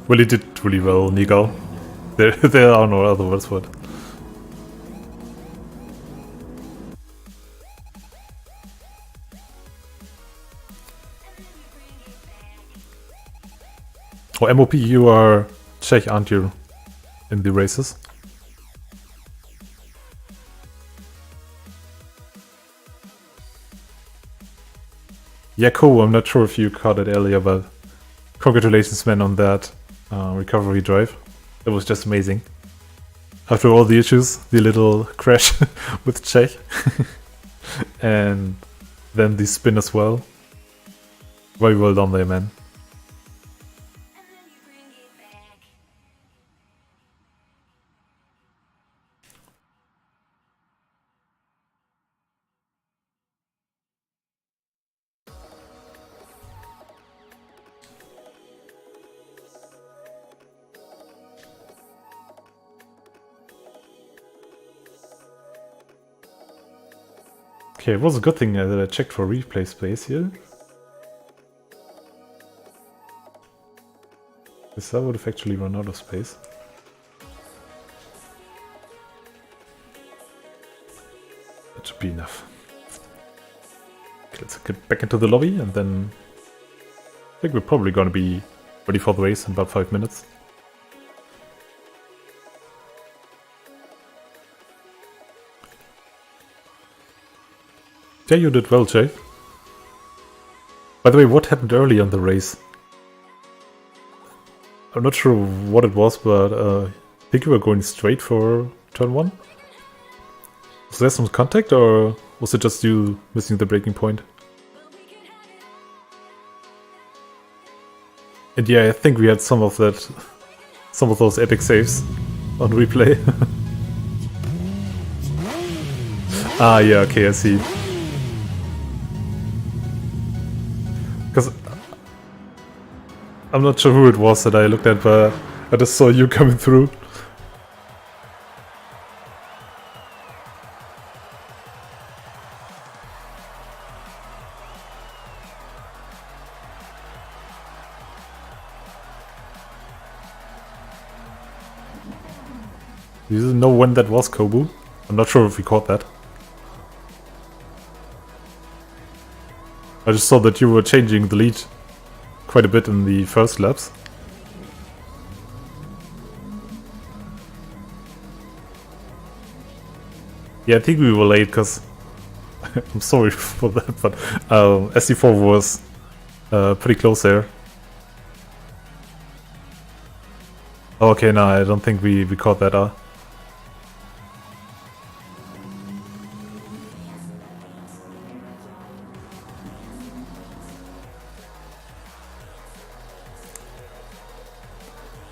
Well, he did really well, Nico. There are no other words for it. Oh, MOP, you are Czech, aren't you? In the races? Yeah, cool. I'm not sure if you caught it earlier, but congratulations, man, on that recovery drive. It was just amazing. After all the issues, the little crash with Czech, and then the spin as well. Very well done there, man. Okay, it was a good thing that I checked for replay space here. Because I would have actually run out of space. That should be enough. Okay, let's get back into the lobby and then I think we're probably going to be ready for the race in about 5 minutes. Yeah, you did well, Jay. By the way, what happened early in the race? I'm not sure what it was, but I think you were going straight for turn 1? Was there some contact, or was it just you missing the breaking point? And yeah, I think we had some of those epic saves on replay. Ah, yeah, okay, I see. Because I'm not sure who it was that I looked at, but I just saw you coming through. You didn't know when that was, Kobu? I'm not sure if we caught that. I just saw that you were changing the lead quite a bit in the first laps. Yeah, I think we were late because I'm sorry for that, but SD4 was pretty close there. Oh, okay, no, I don't think we caught that.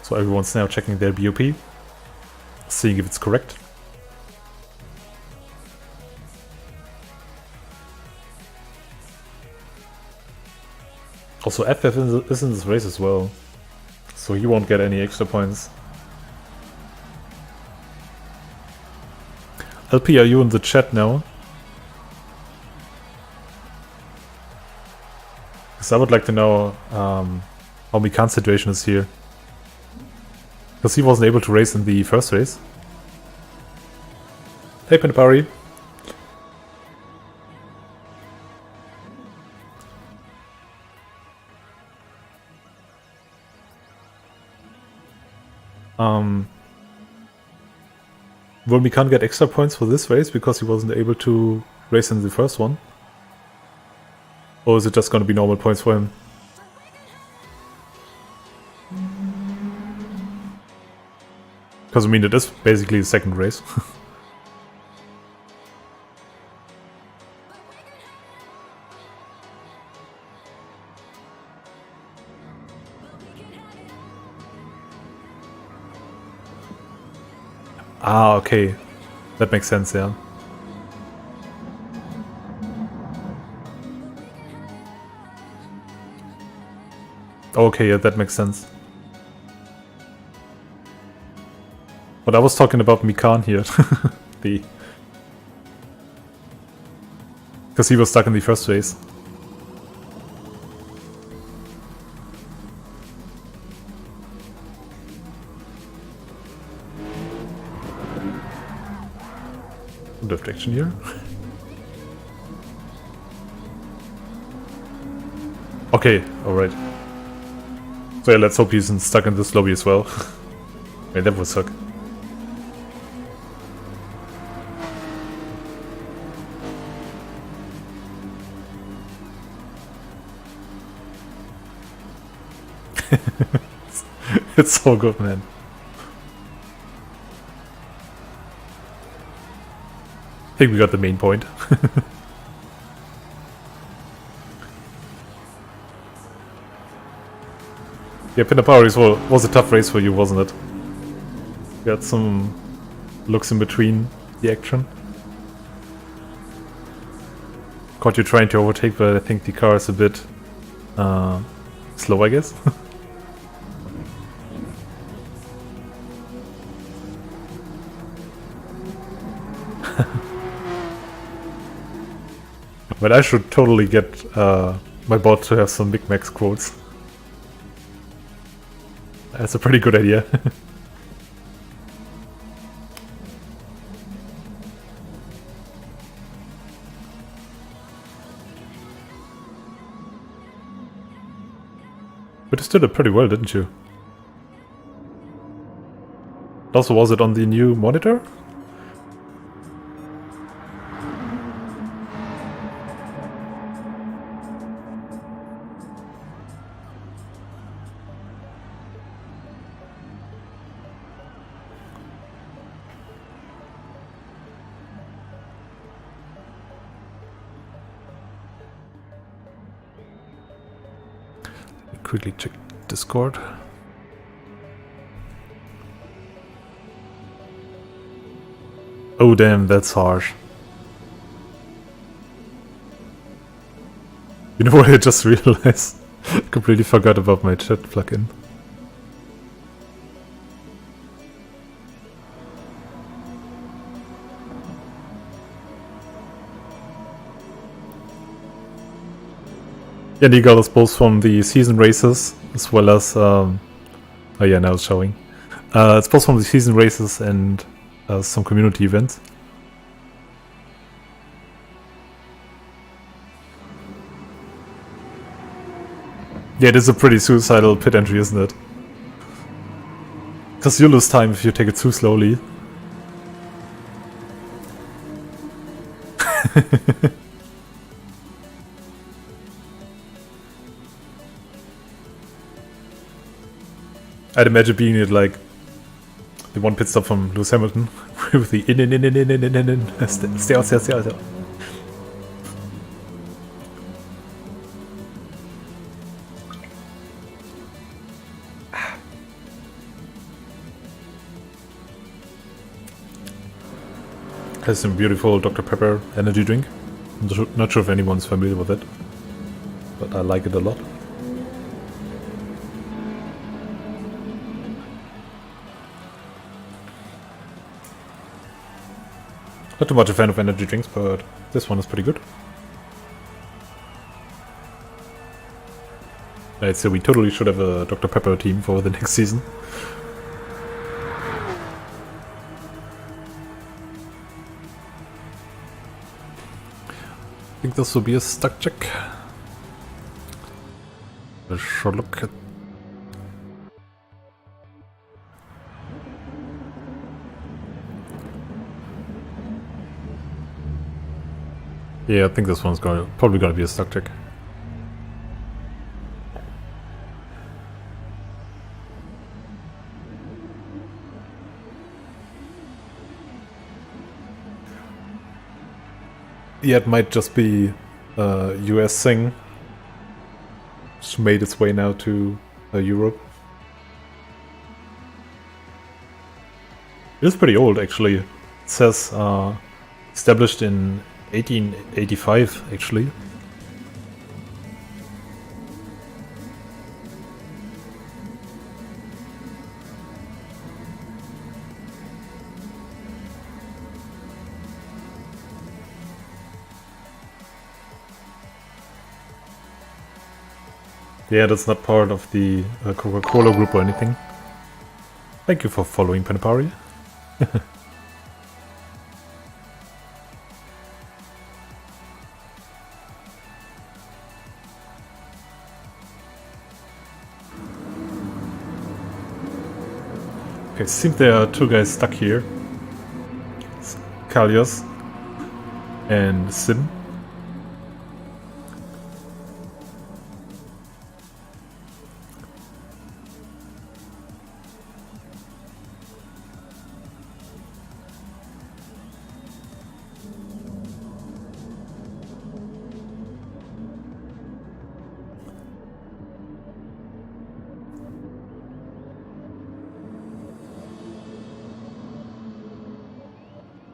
So everyone's now checking their BOP, seeing if it's correct. Also, FF is in this race as well, so he won't get any extra points. LP, are you in the chat now? Because I would like to know how Mikan's situation is here. Because he wasn't able to race in the first race. Hey, Pinapari. Will Mikan get extra points for this race because he wasn't able to race in the first one? Or is it just going to be normal points for him? Because I mean, it is basically the second race. Ah, okay. That makes sense, yeah. Okay, yeah, that makes sense. But I was talking about Mikan here. Because he was stuck in the first phase. Drift action here. Okay, alright. So yeah, let's hope he's stuck in this lobby as well. Wait, that would suck. It's so good, man. I think we got the main point. Yeah, Pinapari was a tough race for you, wasn't it? You had some looks in between the action. Caught you trying to overtake, but I think the car is a bit slow, I guess. But I should totally get my bot to have some Big Max quotes. That's a pretty good idea. But you still did pretty well, didn't you? Also, was it on the new monitor? Quickly check Discord. Oh damn, that's harsh. You know what I just realized? Completely forgot about my chat plugin. Yeah, you got us both from the season races, as well as, oh yeah, now it's showing. It's both from the season races and some community events. Yeah, it is a pretty suicidal pit entry, isn't it? Because you lose time if you take it too slowly. I'd imagine being it like the one pit stop from Lewis Hamilton with the in. Stay out, stay out. Has some beautiful Dr. Pepper energy drink. I'm not sure if anyone's familiar with it, but I like it a lot. Not too much a fan of energy drinks, but this one is pretty good. Right, so we totally should have a Dr. Pepper team for the next season. I think this will be a stuck check. A short look at. Yeah, I think this one's probably gonna be a stuck check. Yeah, it might just be a US thing. It's made its way now to Europe. It is pretty old, actually. It says established in 1885, actually. Yeah, that's not part of the Coca-Cola group or anything. Thank you for following, Panipari. Okay, seems there are two guys stuck here. It's Kalios and Sim.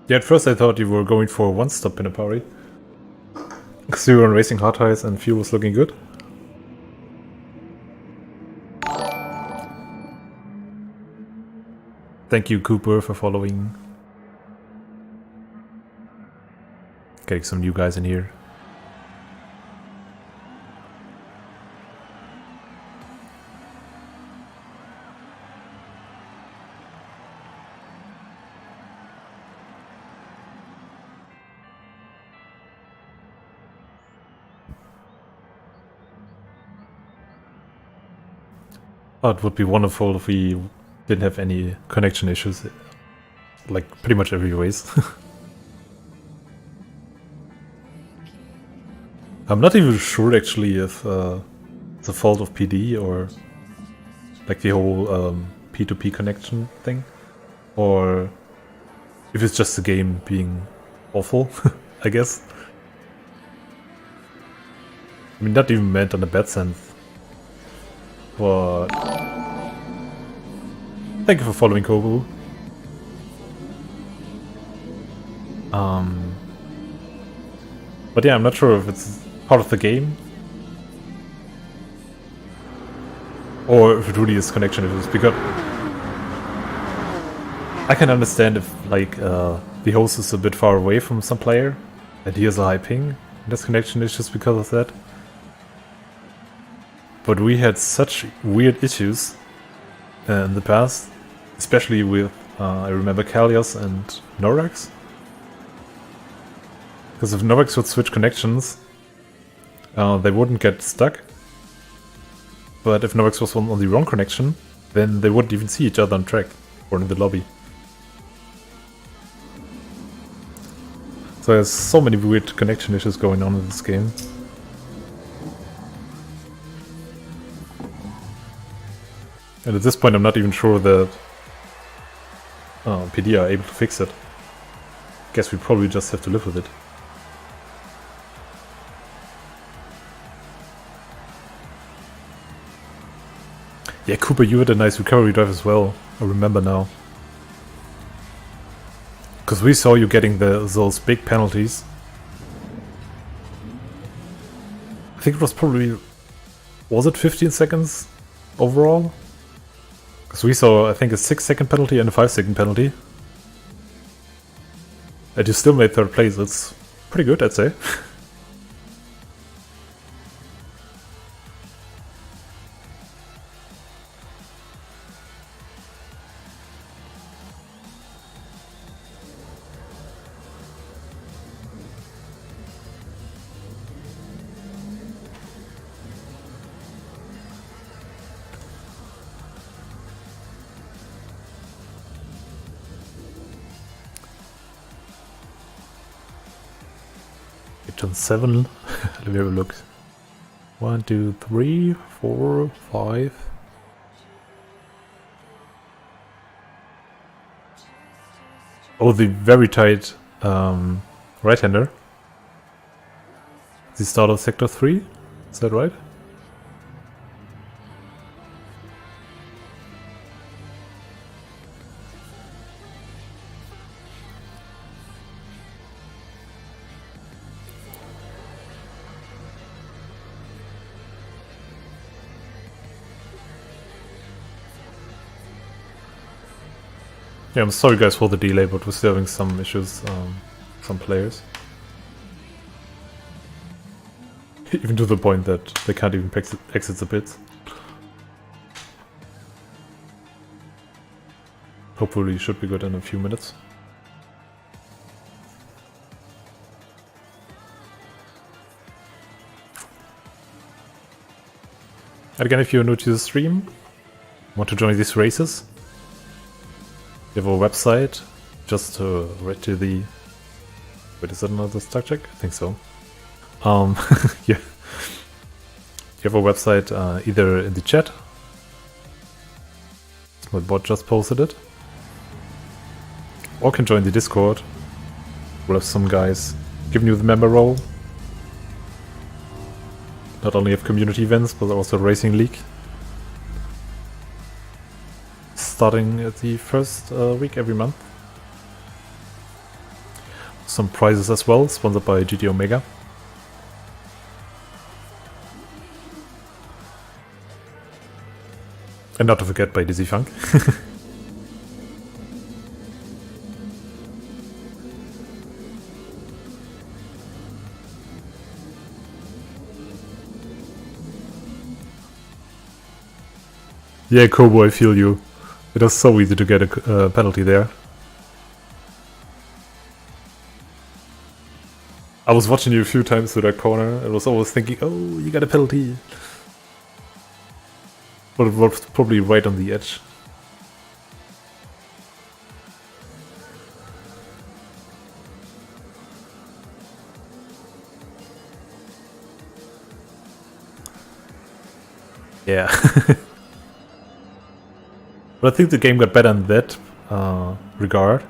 Yeah, at first I thought you were going for a one-stop Pinapari. Because you were on Racing Hard Highs and fuel was looking good. Thank you, Cooper, for following. Getting some new guys in here. Oh, it would be wonderful if we didn't have any connection issues. Like, pretty much every race. I'm not even sure, actually, if it's a fault of PD or like the whole P2P connection thing. Or if it's just the game being awful, I guess. I mean, not even meant on a bad sense. But thank you for following, Kobu. But yeah, I'm not sure if it's part of the game or if it really is connection issues, because I can understand if like the host is a bit far away from some player and he has a high ping and there's connection issues because of that. But we had such weird issues in the past, especially with, I remember Kalios and Norax. Because if Norax would switch connections, they wouldn't get stuck. But if Norax was on the wrong connection, then they wouldn't even see each other on track or in the lobby. So there's so many weird connection issues going on in this game. And at this point I'm not even sure that PD are able to fix it. Guess we probably just have to live with it. Yeah, Cooper, you had a nice recovery drive as well, I remember now. Because we saw you getting those big penalties. I think it was probably... was it 15 seconds overall? Because we saw, I think, a 6-second penalty and a 5-second penalty. And you still made 3rd place, that's pretty good, I'd say. Turn 7. Let me have a look. 1, 2, 3, 4, 5. Oh, the very tight right-hander. The start of sector 3. Is that right? Yeah, I'm sorry guys for the delay, but we're still having some issues, some players. Even to the point that they can't even exit the pits. Hopefully should be good in a few minutes. And again, if you're new to the stream, want to join these races, you have a website, just right to the... Wait, is that another stack check? I think so. Yeah. You have a website either in the chat. My bot just posted it. Or can join the Discord. We'll have some guys giving you the member role. Not only have community events, but also Racing League. Starting at the first week every month. Some prizes as well, sponsored by GT Omega. And not to forget by Dizzy Funk. Yeah, Kobo, I feel you. It was so easy to get a penalty there. I was watching you a few times to that corner and was always thinking, oh, you got a penalty. But it was probably right on the edge. Yeah. But I think the game got better in that regard.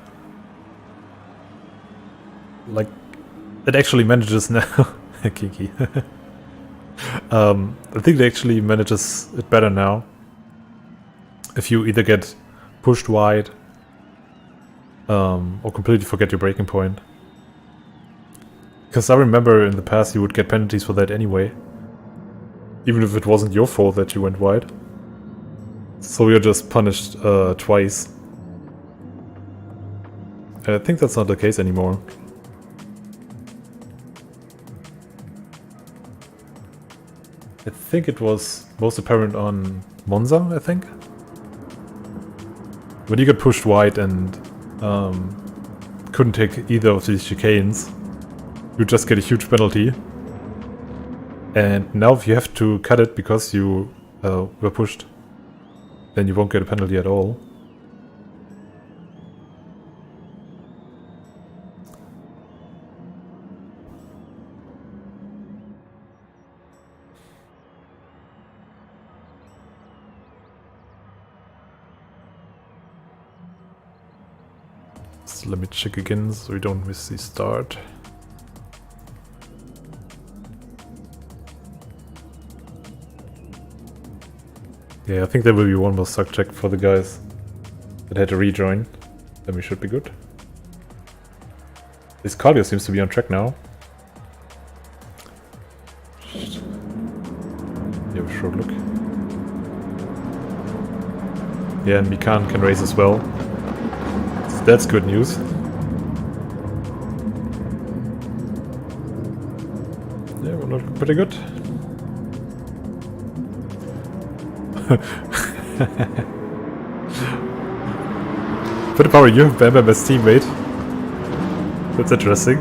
Like, it actually manages now. Kiki. I think it actually manages it better now. If you either get pushed wide or completely forget your braking point. Because I remember in the past you would get penalties for that anyway. Even if it wasn't your fault that you went wide. So you're just punished twice. And I think that's not the case anymore. I think it was most apparent on Monza, I think. When you got pushed wide and couldn't take either of these chicanes, you just get a huge penalty. And now if you have to cut it because you were pushed, then you won't get a penalty at all. So let me check again so we don't miss the start. Yeah, I think there will be one more suck check for the guys that had to rejoin. Then we should be good. This cardio seems to be on track now. Yeah, a short look. Yeah, and Mikan can race as well. So that's good news. Yeah, we're looking pretty good. Put the power, you have Bam Bam as teammate. That's interesting.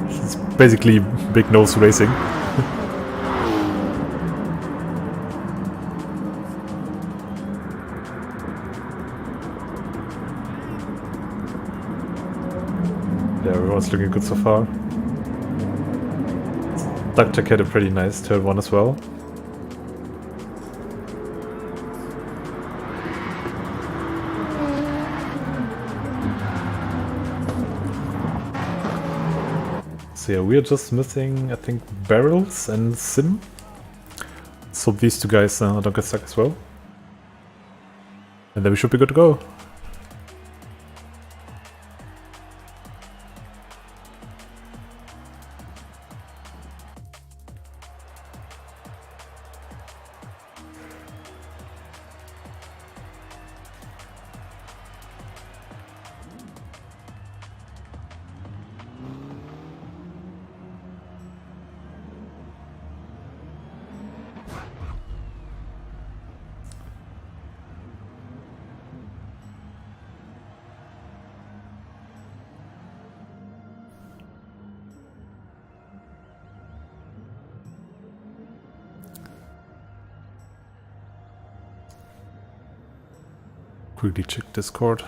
It's basically big nose racing. Yeah, everyone's looking good so far. Dr. had a pretty nice turn one as well. So yeah, we're just missing, I think, Barrels and Sim. So these two guys don't get stuck as well. And then we should be good to go. Quickly check Discord.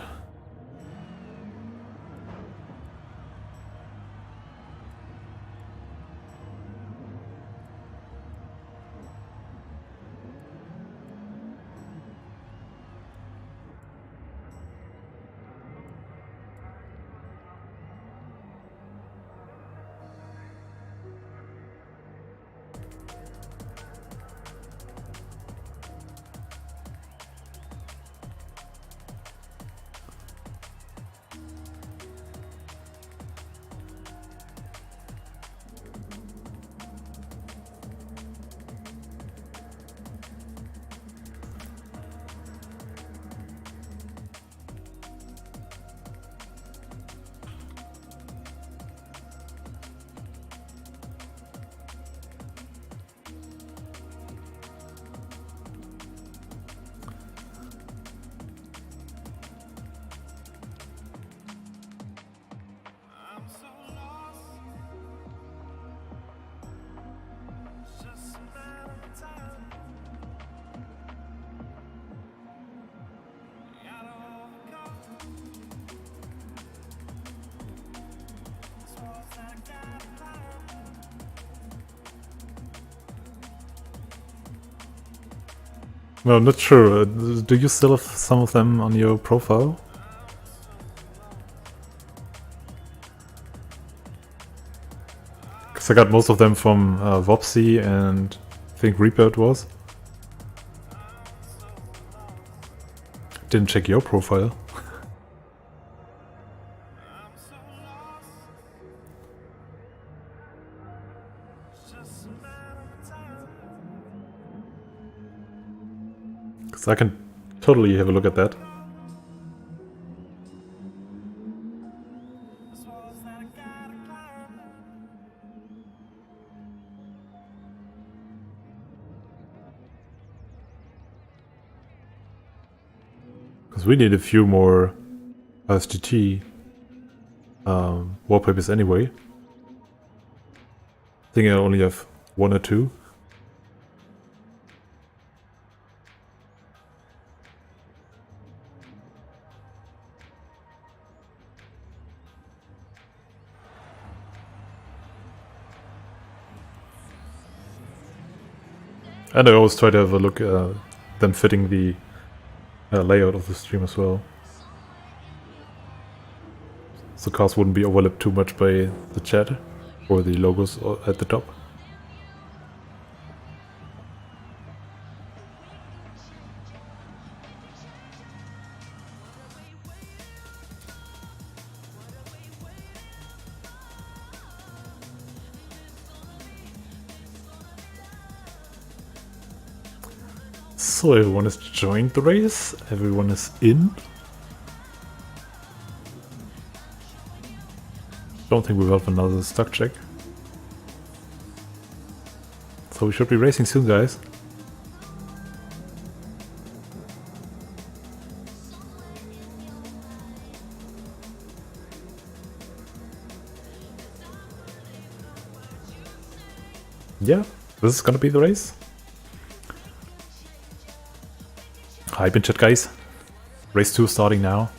Well, not sure. Do you still have some of them on your profile? Because I got most of them from Vopsy and I think Reaper it was. Didn't check your profile. Because I can totally have a look at that. Because we need a few more SGT wallpapers anyway. I think I only have 1 or 2. And I always try to have a look at them fitting the layout of the stream as well. So cars wouldn't be overlapped too much by the chat or the logos at the top. So everyone has joined the race, everyone is in. Don't think we will have another stock check. So we should be racing soon, guys. Yeah, this is gonna be the race. Hype in chat, guys. Race 2 starting now.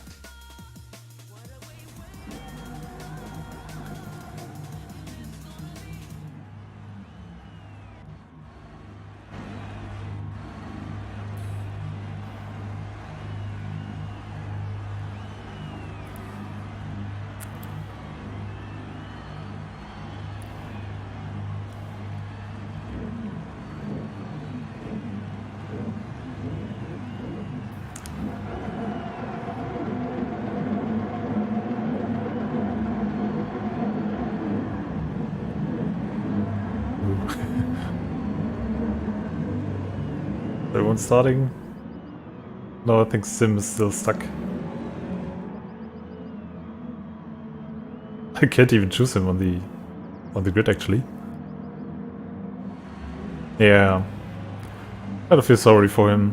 Everyone starting? No, I think Sim is still stuck. I can't even choose him on the grid actually. Yeah. I don't feel sorry for him.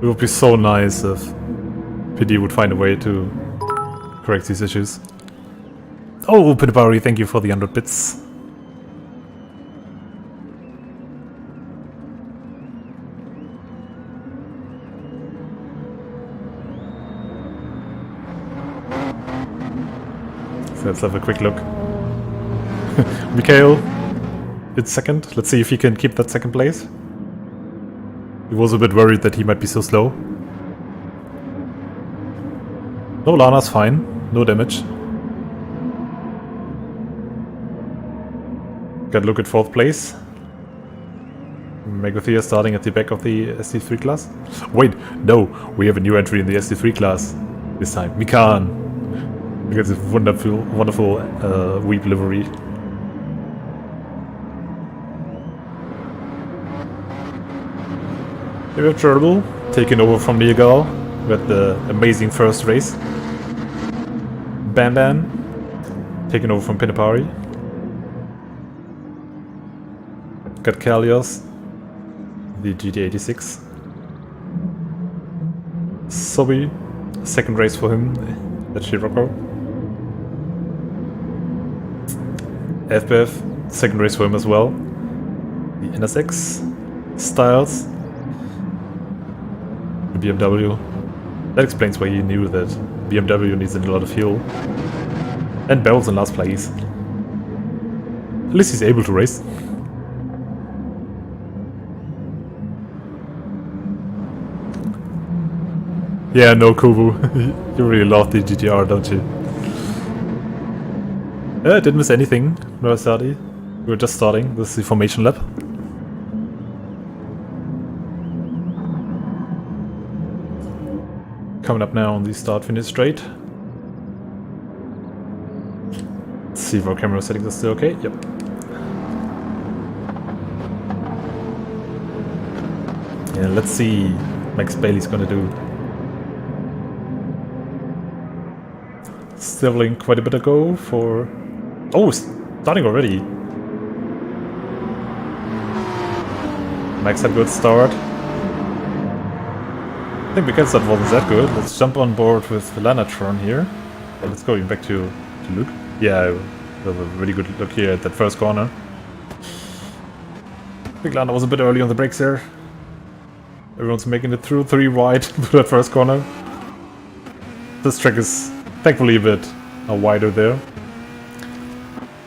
It would be so nice if PD would find a way to correct these issues. Oh, Pitbari, thank you for the 100 bits. let's have a quick look. Mikhail, it's second. Let's see if he can keep that second place. He was a bit worried that he might be so slow. No, Lana's fine. No damage. Gotta look at 4th place. Megathea starting at the back of the SD3 class. Wait, no, we have a new entry in the SD3 class this time. Mikan. Look at this wonderful weep livery. We have Turtle taking over from Neagal with the amazing first race. Bam Bam taking over from Pinapari. Got Kalios, the GT86. Sobi, second race for him, that's Shiroko. FBF, second race for him as well. The NSX, Styles, the BMW. That explains why he knew that BMW needs a lot of fuel. And Barrel's in last place. At least he's able to race. Yeah, no, Kubu. You really love the GTR, don't you? Didn't miss anything, Murasadi. We were just starting. This is the formation lap. Coming up now on the start-finish straight. Let's see if our camera settings are still okay. Yep. Yeah, let's see Max Bailey's gonna do. Still in quite a bit ago for... Oh, starting already. Max had a good start. I think because that wasn't that good. Let's jump on board with Lanatron here. Well, let's go back to Luke. Yeah, we have a really good look here at that first corner. I think Lana was a bit early on the brakes there. Everyone's making it through 3 wide to that first corner. This track is thankfully a bit wider there.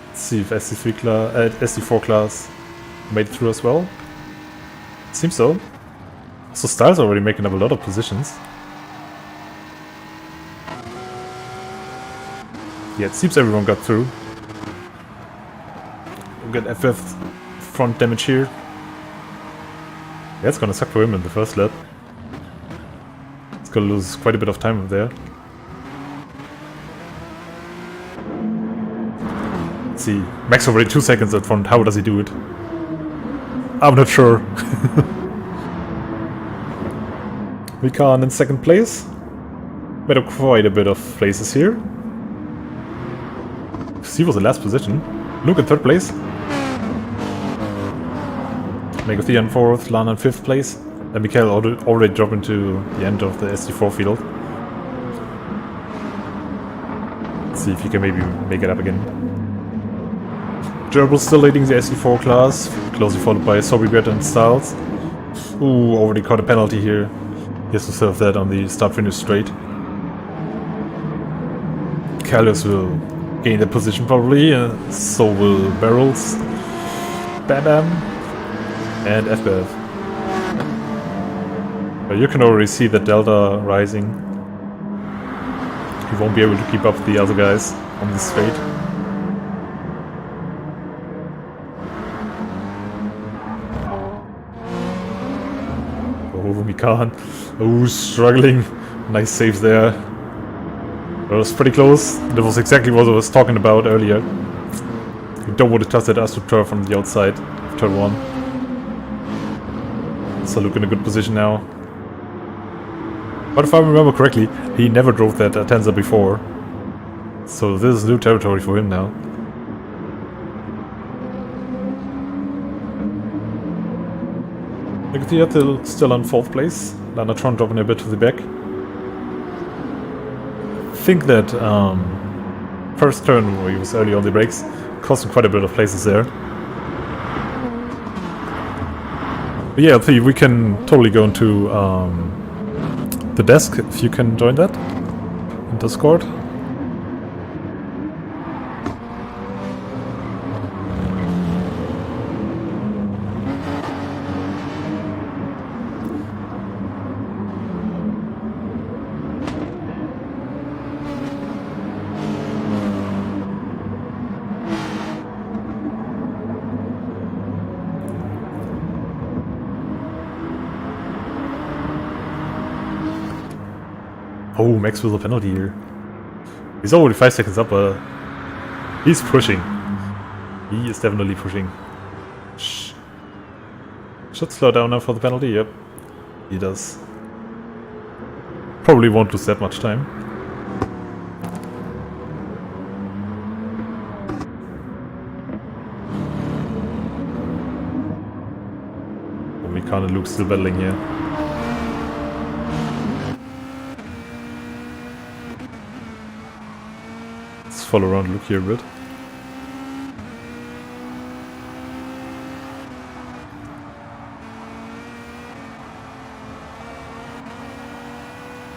Let's see if SD4 class made it through as well. Seems so. So Styles already making up a lot of positions. Yeah, it seems everyone got through. We'll get FF front damage here. Yeah, it's gonna suck for him in the first lap. It's gonna lose quite a bit of time up there. Let's see. Max already 2 seconds at front. How does he do it? I'm not sure. We can in second place. Made up quite a bit of places here. C was the last position. Luke in 3rd place. Megathea in 4th, Lana in 5th place. And Mikhail already dropped into the end of the SD4 field. Let's see if he can maybe make it up again. Gerbil still leading the SD4 class, closely followed by Sobibet and Styles. Ooh, already caught a penalty here. He has to serve that on the start-finish straight. Kalios will gain the position probably, so will Barrels, Bam Bam, and FBF. But you can already see the delta rising. He won't be able to keep up with the other guys on this straight. Oh, Mikan. Oh, struggling. Nice saves there. That was pretty close. That was exactly what I was talking about earlier. You don't want to touch that AstroTurf from the outside of turn 1. So Luke in a good position now. But if I remember correctly, he never drove that Tenza before. So this is new territory for him now. Megathea still on 4th place. Lanatron dropping a bit to the back. I think that first turn where he was early on the brakes cost him quite a bit of places there. But yeah, LP, we can totally go into the desk if you can join that in Discord. Oh, Max with a penalty here. He's already 5 seconds up, but he's pushing. He is definitely pushing. Should slow down now for the penalty. Yep, he does. Probably won't lose that much time. Mika and Luke still battling here. Let's follow around Luke here a bit.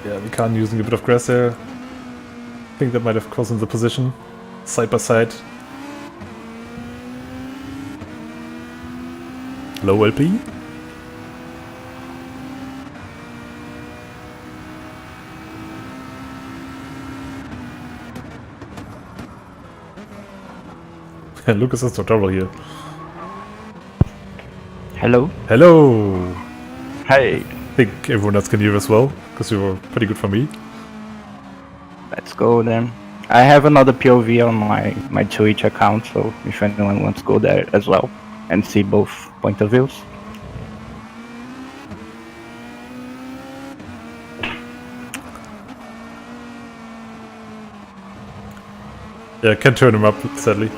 Yeah, Mika using a bit of grass there. I think that might have caused him the position. Side by side. Low LP. Lucas is in trouble here. Hello? Hello! Hi. I think everyone else can hear as well, because you were pretty good for me. Let's go then. I have another POV on my Twitch account, so if anyone wants to go there as well and see both point of views. Yeah, I can't turn him up, sadly.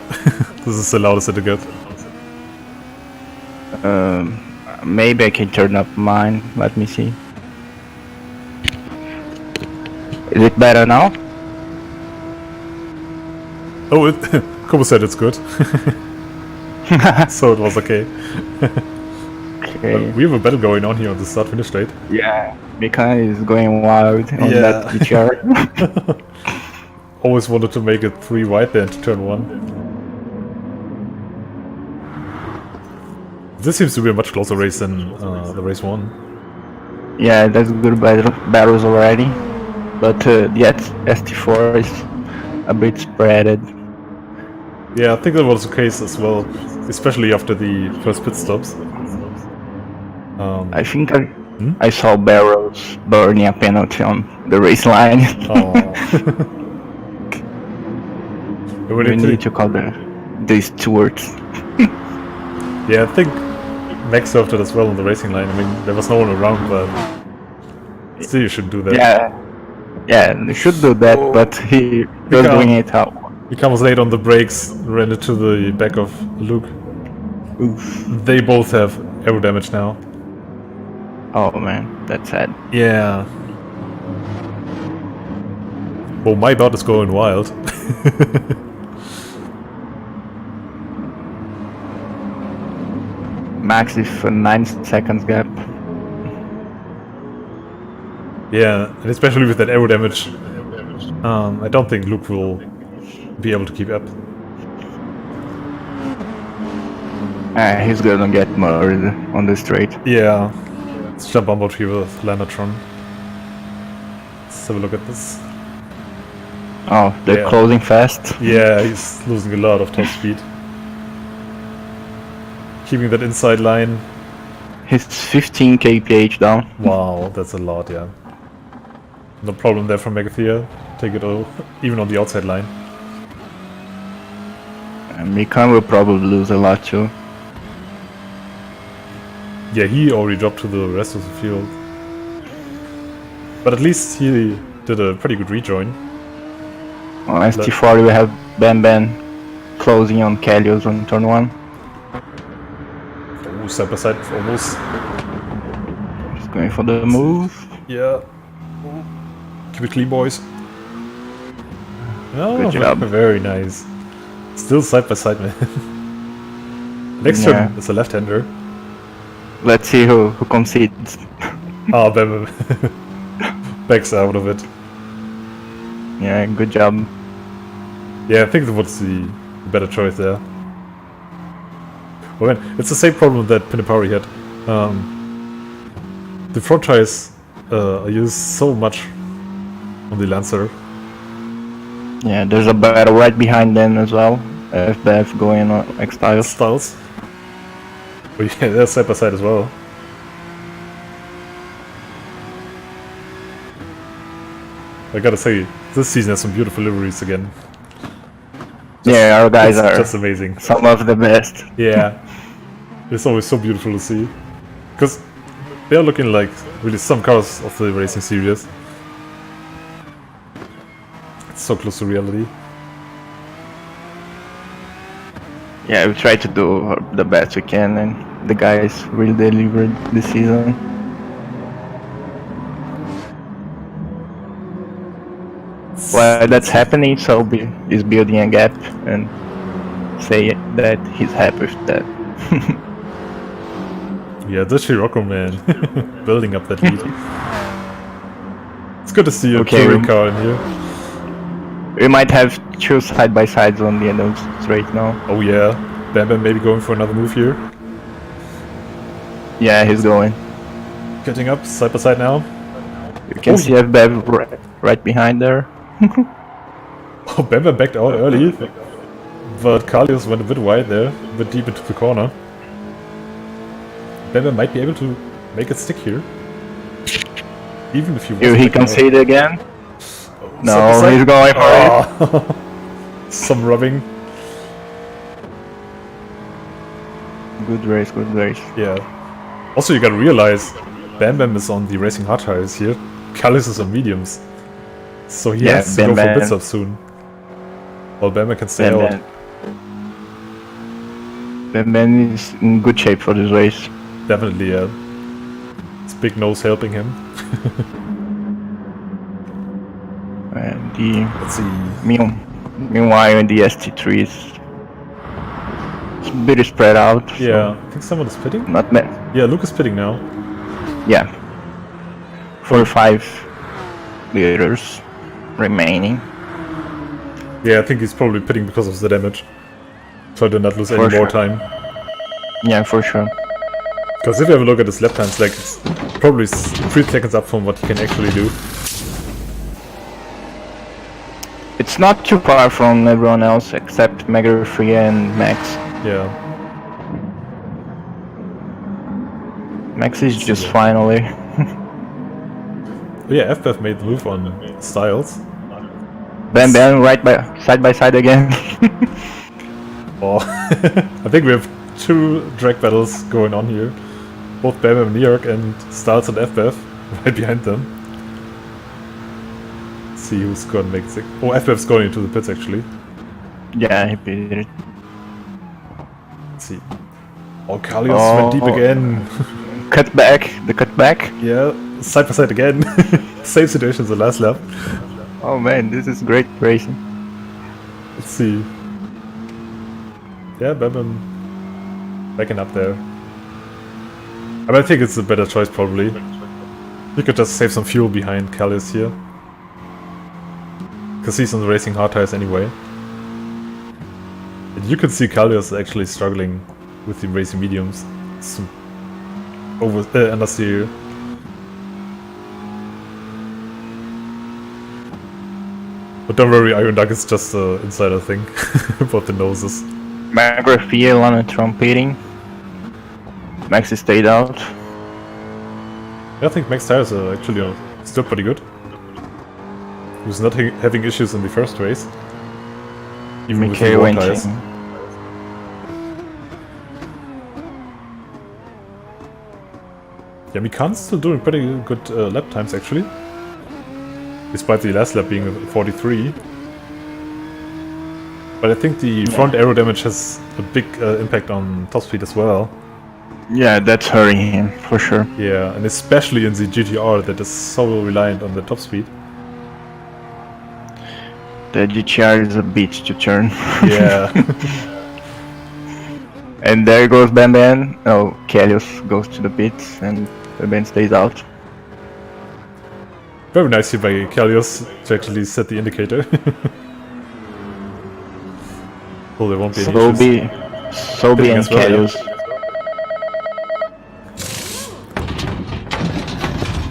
This is the loudest it gets. Maybe I can turn up mine. Let me see. Is it better now? Oh, Kobo said it's good. So it was okay. Okay. We have a battle going on here on the start-finish straight. Yeah, Mika is going wild on that GTR. Always wanted to make it 3 wide there into turn 1. This seems to be a much closer race than the race 1. Yeah, that's good battles already. But the ST4 is a bit spreaded. Yeah, I think that was the case as well, especially after the first pit stops. I think I saw Barrows burning a penalty on the race line. Oh. We need to call the stewards. Yeah, I think Max served it as well on the racing line. I mean, there was no one around, but still you should do that. Yeah, they should do that, but he was doing it out. He comes late on the brakes, ran into the back of Luke. Oof. They both have aero damage now. Oh man, that's sad. Yeah. Well, my bout is going wild. Max is a 9 seconds gap. Yeah, and especially with that aero damage, I don't think Luke will be able to keep up. He's gonna get murdered on the straight. Yeah. Let's jump on board here with Lanatron. Let's have a look at this. Oh, they're closing fast. Yeah, he's losing a lot of top speed. Keeping that inside line. He's 15 kph down. Wow, that's a lot, yeah. No problem there from Megathea. Take it all, even on the outside line. And Mika will probably lose a lot too. Yeah, he already dropped to the rest of the field. But at least he did a pretty good rejoin. On ST40 we have Ben closing on Kalios on turn 1. Oh, side by side almost. He's going for the move. Yeah. Keep it clean, boys. Oh, good job. Very nice. Still side by side, man. Next turn is a left-hander. Let's see who concedes. Oh, Ben backs out of it. Yeah, good job. Yeah, I think that was the better choice there. Well, man, it's the same problem that Pinapari had. The front tires are used so much on the Lancer. Yeah, there's a battle right behind them as well. FBF going on X-Styles. Styles. But yeah, they're side by side as well. I gotta say, this season has some beautiful liveries again. Yeah, our guys It's are just amazing. some of the best. Yeah, it's always so beautiful to see. Because they're looking like really some cars of the racing series. It's so close to reality. Yeah, we try to do the best we can, and the guys really delivered this season. While that's happening, Selby is building a gap and say that he's happy with that. Yeah, the Scirocco man, building up that lead. It's good to see a Okay, touring car in here. We might have two side-by-sides on the end of the straight now. Oh yeah, Bam Bam maybe going for another move here. Yeah, he's going. Getting up side by side now. You can see Bev right behind there. Oh, Bam Bam backed out early, but Carlios went a bit wide there, a bit deep into the corner. Bam Bam might be able to make it stick here. Even if he Here he can see it again. No, he's going for it. Some rubbing. Good race, good race. Yeah. Also, you gotta realize, Bam Bam is on the racing hard tires here. Carlios is on mediums. So he has to go for bits up soon. While Bam Bam can stay out. Bam Bam is in good shape for this race. Definitely, yeah. His big nose helping him. And the Let's see. meanwhile, in the ST3 it's a bit spread out. Yeah, I think someone is pitting. Not bad. Yeah, Luke is pitting now. Yeah. 4 or 5 liters remaining. Yeah, I think he's probably pitting because of the damage. Try to not lose any more time. Yeah, for sure. Because if you have a look at his lap times, like, it's probably 3 seconds up from what he can actually do. It's not too far from everyone else except McGrath and Max. Yeah. Max is just finally. Yeah, FBF made the move on Styles. Bam Bam right by side again. Oh, I think we have 2 drag battles going on here. Both Bam Bam New York and Styles and FBF right behind them. Let's see who's gonna make it. Oh, FBF's going into the pits actually. Yeah, he beat it. Let's see. Oh, Carlios went deep again. Cut back, the cut back. Yeah, side by side again. Same situation as the last lap. Oh man, this is great racing. Let's see. Yeah, Bam Bam backing up there. But I think it's a better choice probably. You could just save some fuel behind Carlios here. Because he's on the racing hard tires anyway. And you can see Carlios actually struggling with the racing mediums. Some understeer. But don't worry, Iron Duck is just an insider thing about the noses. McGrath on a trumpeting. Max stayed out. Yeah, I think Max tires are actually still pretty good. He was not having issues in the first race. Even with the road tires. Yeah, Mikan's still doing pretty good lap times actually. Despite the last lap being 43. But I think the front aero damage has a big impact on top speed as well. Yeah, that's hurting him, for sure. Yeah, and especially in the GTR that is so reliant on the top speed. The GTR is a beach to turn. Yeah. And there goes Bam Bam. Oh, Carlios goes to the pits and Bam Bam stays out. Very nice here by Carlios to actually set the indicator. Oh, there won't be any issues. Sobi and Carlios.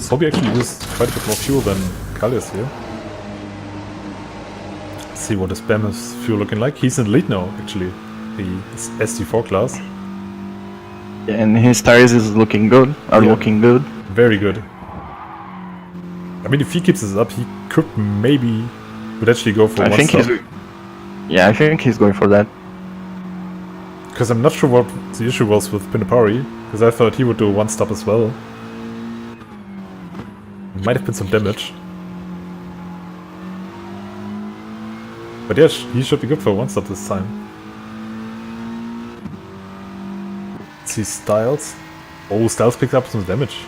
Sobi actually used quite a bit more fuel than Carlios here. Let's see what his Bam's fuel looking like. He's in the lead now, actually. The SD4 class. And his tires is looking good. Looking good. Very good. mean, if he keeps this up, he could maybe potentially go for I one think stop. Yeah, I think he's going for that. Because I'm not sure what the issue was with Pinapari, because I thought he would do a one stop as well. Might have been some damage. But yeah, he should be good for a one stop this time. Let's see Styles. Oh, Styles picked up some damage.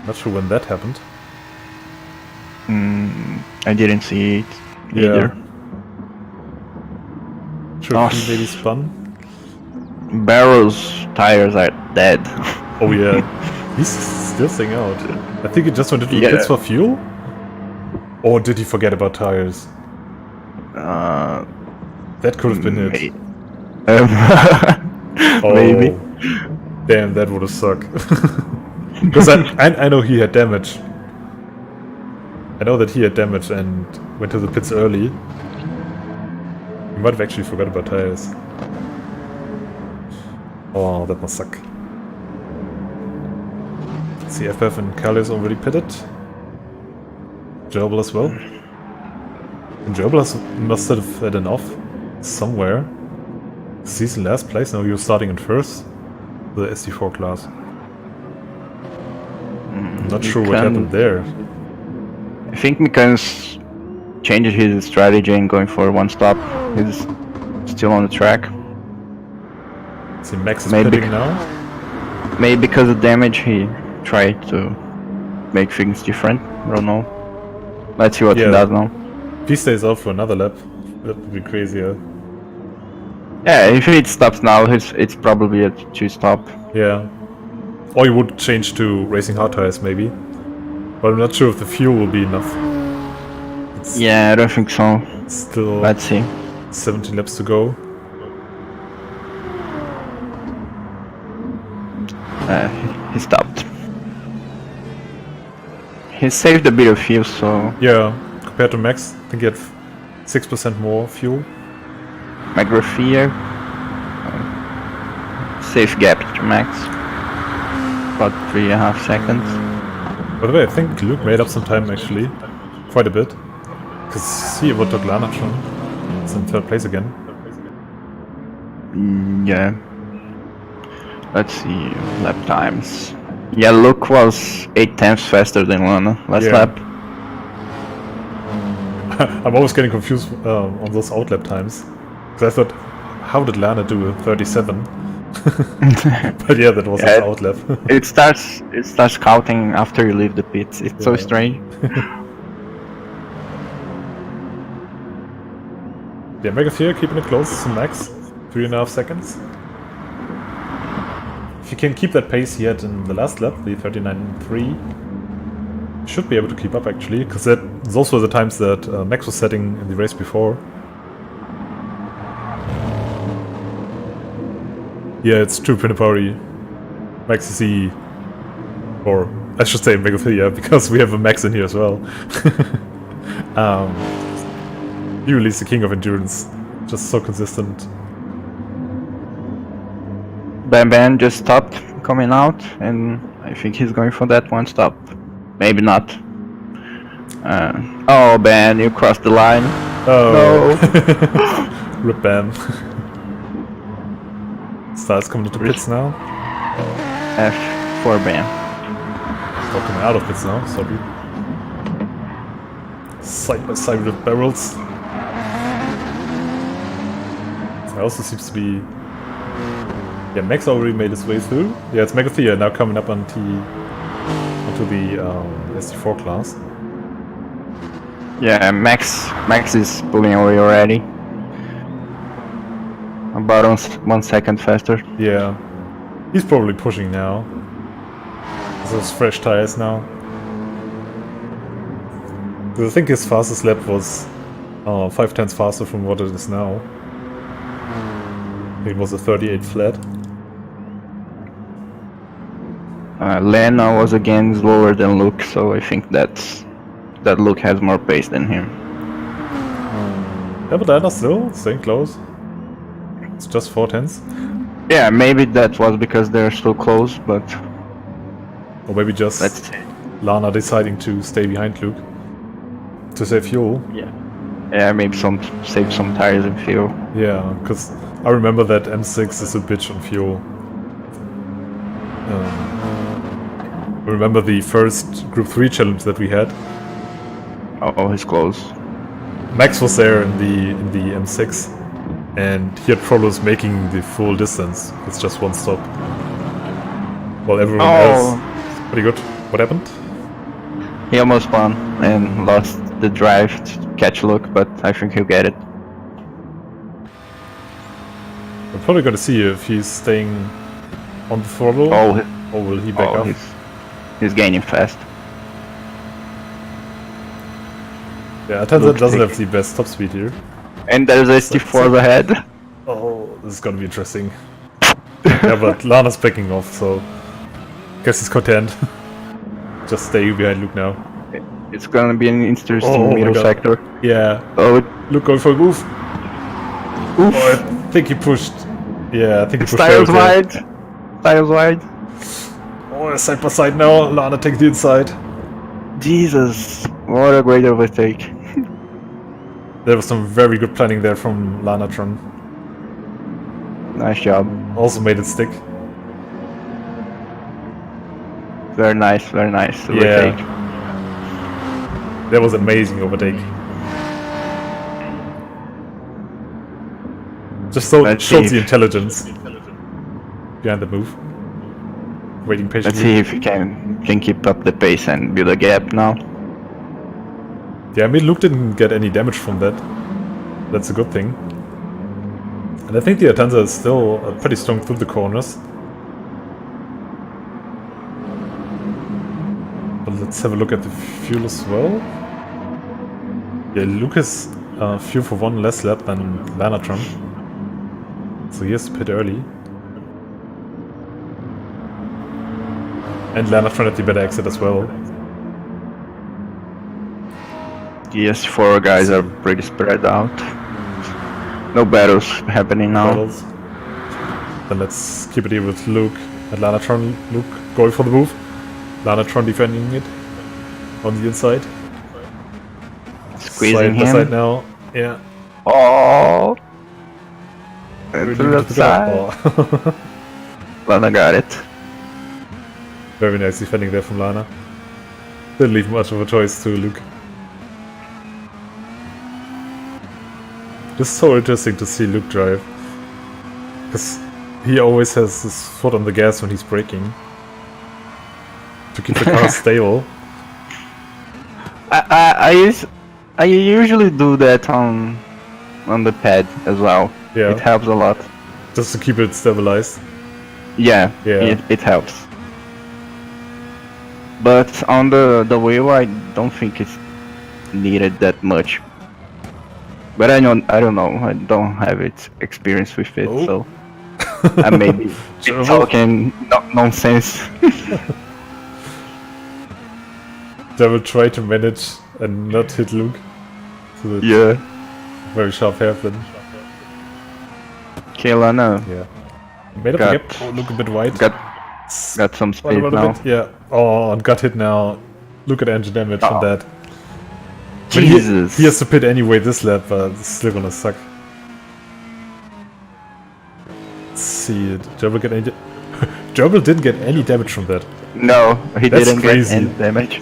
Not sure when that happened. I didn't see it either. Sure, he maybe spun. Barrel's tires are dead. Oh yeah, he's still staying out. I think he just went into the pits for fuel? Or did he forget about tires? That could have been it. Maybe. Damn, that would have sucked. Because I know he had damage. I know that he had damage and went to the pits early. He might have actually forgot about tires. Oh, that must suck. See, FF and Carlos already pitted. Gerbil as well. And Gerbil must have had an off somewhere. He's in last place, now you're starting in first. The SD4 class. I'm not sure what happened there. I think Mikan's changed his strategy and going for one stop. He's still on the track. See, Max is pitting now. Maybe because of damage he tried to make things different. I don't know. Let's see what he does now. If he stays out for another lap, that would be crazier. Yeah, if it stops now, it's probably a 2-stop. Yeah. Or you would change to racing hard tires maybe. But I'm not sure if the fuel will be enough. Yeah, I don't think so. Still, let's see. 17 laps to go. He stopped. He saved a bit of fuel, so... Yeah, compared to Max, I think he had 6% more fuel. McGrath, safe gap to Max. About 3.5 seconds. By the way, I think Luke made up some time actually. Quite a bit. Because he overtook Lana schon. He's in third place again. Yeah. Let's see, lap times. Yeah, Luke was 8 tenths faster than Lana last lap. I'm always getting confused on those outlap times. Because I thought, how did Lana do a 37? But yeah, that was an outlap. it starts counting after you leave the pits. It's so strange. Yeah, McGrath keeping it close to Max. 3.5 seconds. If you can keep that pace he had in the last lap, the 39.3, should be able to keep up actually, because that is also the times that Max was setting in the race before. Yeah, it's true, Pinapari. Max is the... or I should say Megaphil, because we have a Max in here as well. He really is the king of endurance. Just so consistent. Ben just stopped coming out, and I think he's going for that one stop. Maybe not. Oh, Ben, you crossed the line. Oh. No. Rip Ben. Starts coming into pits now. F for Ben. Oh, coming out of pits now, sorry. Side by side with barrels. It also seems to be... Yeah, Max already made his way through. Yeah, it's Megathea now coming up onto the SD4 class. Yeah, Max is pulling away already. About 1 second faster. Yeah, he's probably pushing now. Those fresh tires now. I think his fastest lap was 5 tenths faster from what it is now. It was a 38 flat. Lena was again slower than Luke, so I think that Luke has more pace than him. Yeah, but Lena still staying close. It's just 4 tenths. Yeah, maybe that was because they're so close, but... Or maybe just... Lana deciding to stay behind Luke to save fuel. Yeah, maybe save some tires and fuel. Yeah, because I remember that M6 is a bitch on fuel. Remember the first Group 3 challenge that we had? Oh, he's close. Max was there in the M6, and he had problems making the full distance with just one stop. While everyone else, pretty good. What happened? He almost won and lost the drive to catch Luke, but I think he'll get it. We're probably gonna see if he's staying on the throttle, or will he back up? He's gaining fast. Yeah, Atenza doesn't have the best top speed here. And there's a T4 ahead. Oh, this is gonna be interesting. Yeah, but Lana's backing off, so guess he's content. Just stay behind Luke now. It's gonna be an interesting middle sector. Yeah. Oh, Luke going for a move. Oof. Oh, I think he pushed. Yeah, I think he pushed. Tires wide. Tires wide. Oh, side by side now. Lana takes the inside. Jesus, what a great overtake. There was some very good planning there from Lanatron. Nice job. Also made it stick. Very nice overtake. Yeah. That was amazing overtake. Just shows the intelligence behind the move. Waiting patiently. Let's see if you can keep up the pace and build a gap now. Yeah, I mean, Luke didn't get any damage from that. That's a good thing. And I think the Atenza is still pretty strong through the corners. But let's have a look at the fuel as well. Yeah, Luke has fuel for one less lap than Lanatron. So he has to pit early. And Lanatron at the better exit as well. Yes, 4 guys are pretty spread out. No battles happening now. Then let's keep it here with Luke and Lanatron. Luke going for the move. Lanatron defending it on the inside. Squeezing him. Side now. Yeah. Oh! To the side. Oh. Lana got it. Very nice defending there from Lana. Didn't leave much of a choice to Luke. It's so interesting to see Luke drive. Because he always has his foot on the gas when he's braking. To keep the car stable. I usually do that on the pad as well. Yeah. It helps a lot. Just to keep it stabilized. Yeah. It helps. But on the wheel, I don't think it's needed that much. But I don't know. I don't have experience with it, so I may be talking nonsense. I will try to manage and not hit Luke. So yeah. Very sharp hairpin. Okay, Lana. Yeah. Made up a gap. Oh, look a bit wide. Got some speed now. Yeah. Oh, and got hit now. Look at engine damage from that. Jesus. He has to pit anyway this lap, but it's still gonna suck. Let's see. Gerbil get any? Gerbil didn't get any damage from that. No, he That's didn't crazy. get any damage.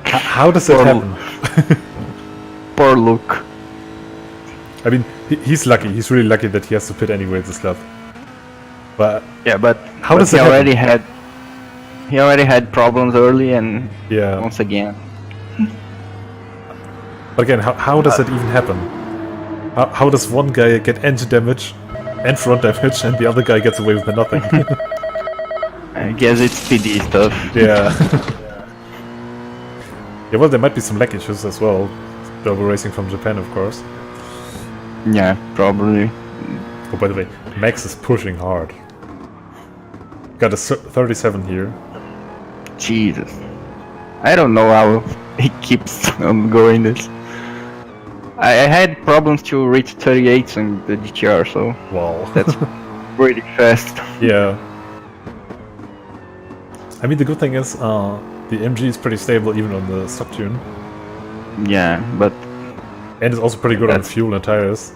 How does that happen? Poor Luke. I mean, he's lucky. He's really lucky that he has to pit anyway this lap. But yeah, but how does it happen? He already had problems early, and yeah, once again. But again, how does it even happen? How does one guy get engine damage and front damage, and the other guy gets away with nothing? I guess it's PD stuff. Yeah. Yeah, well, there might be some lag issues as well. Double racing from Japan, of course. Yeah, probably. Oh, by the way, Max is pushing hard. Got a 37 here. Jesus. I don't know how he keeps on going this. I had problems to reach 38 in the GTR, so wow, that's pretty fast. Yeah. I mean, the good thing is the MG is pretty stable even on the stock tune. Yeah, but And it's also pretty good on fuel and tires.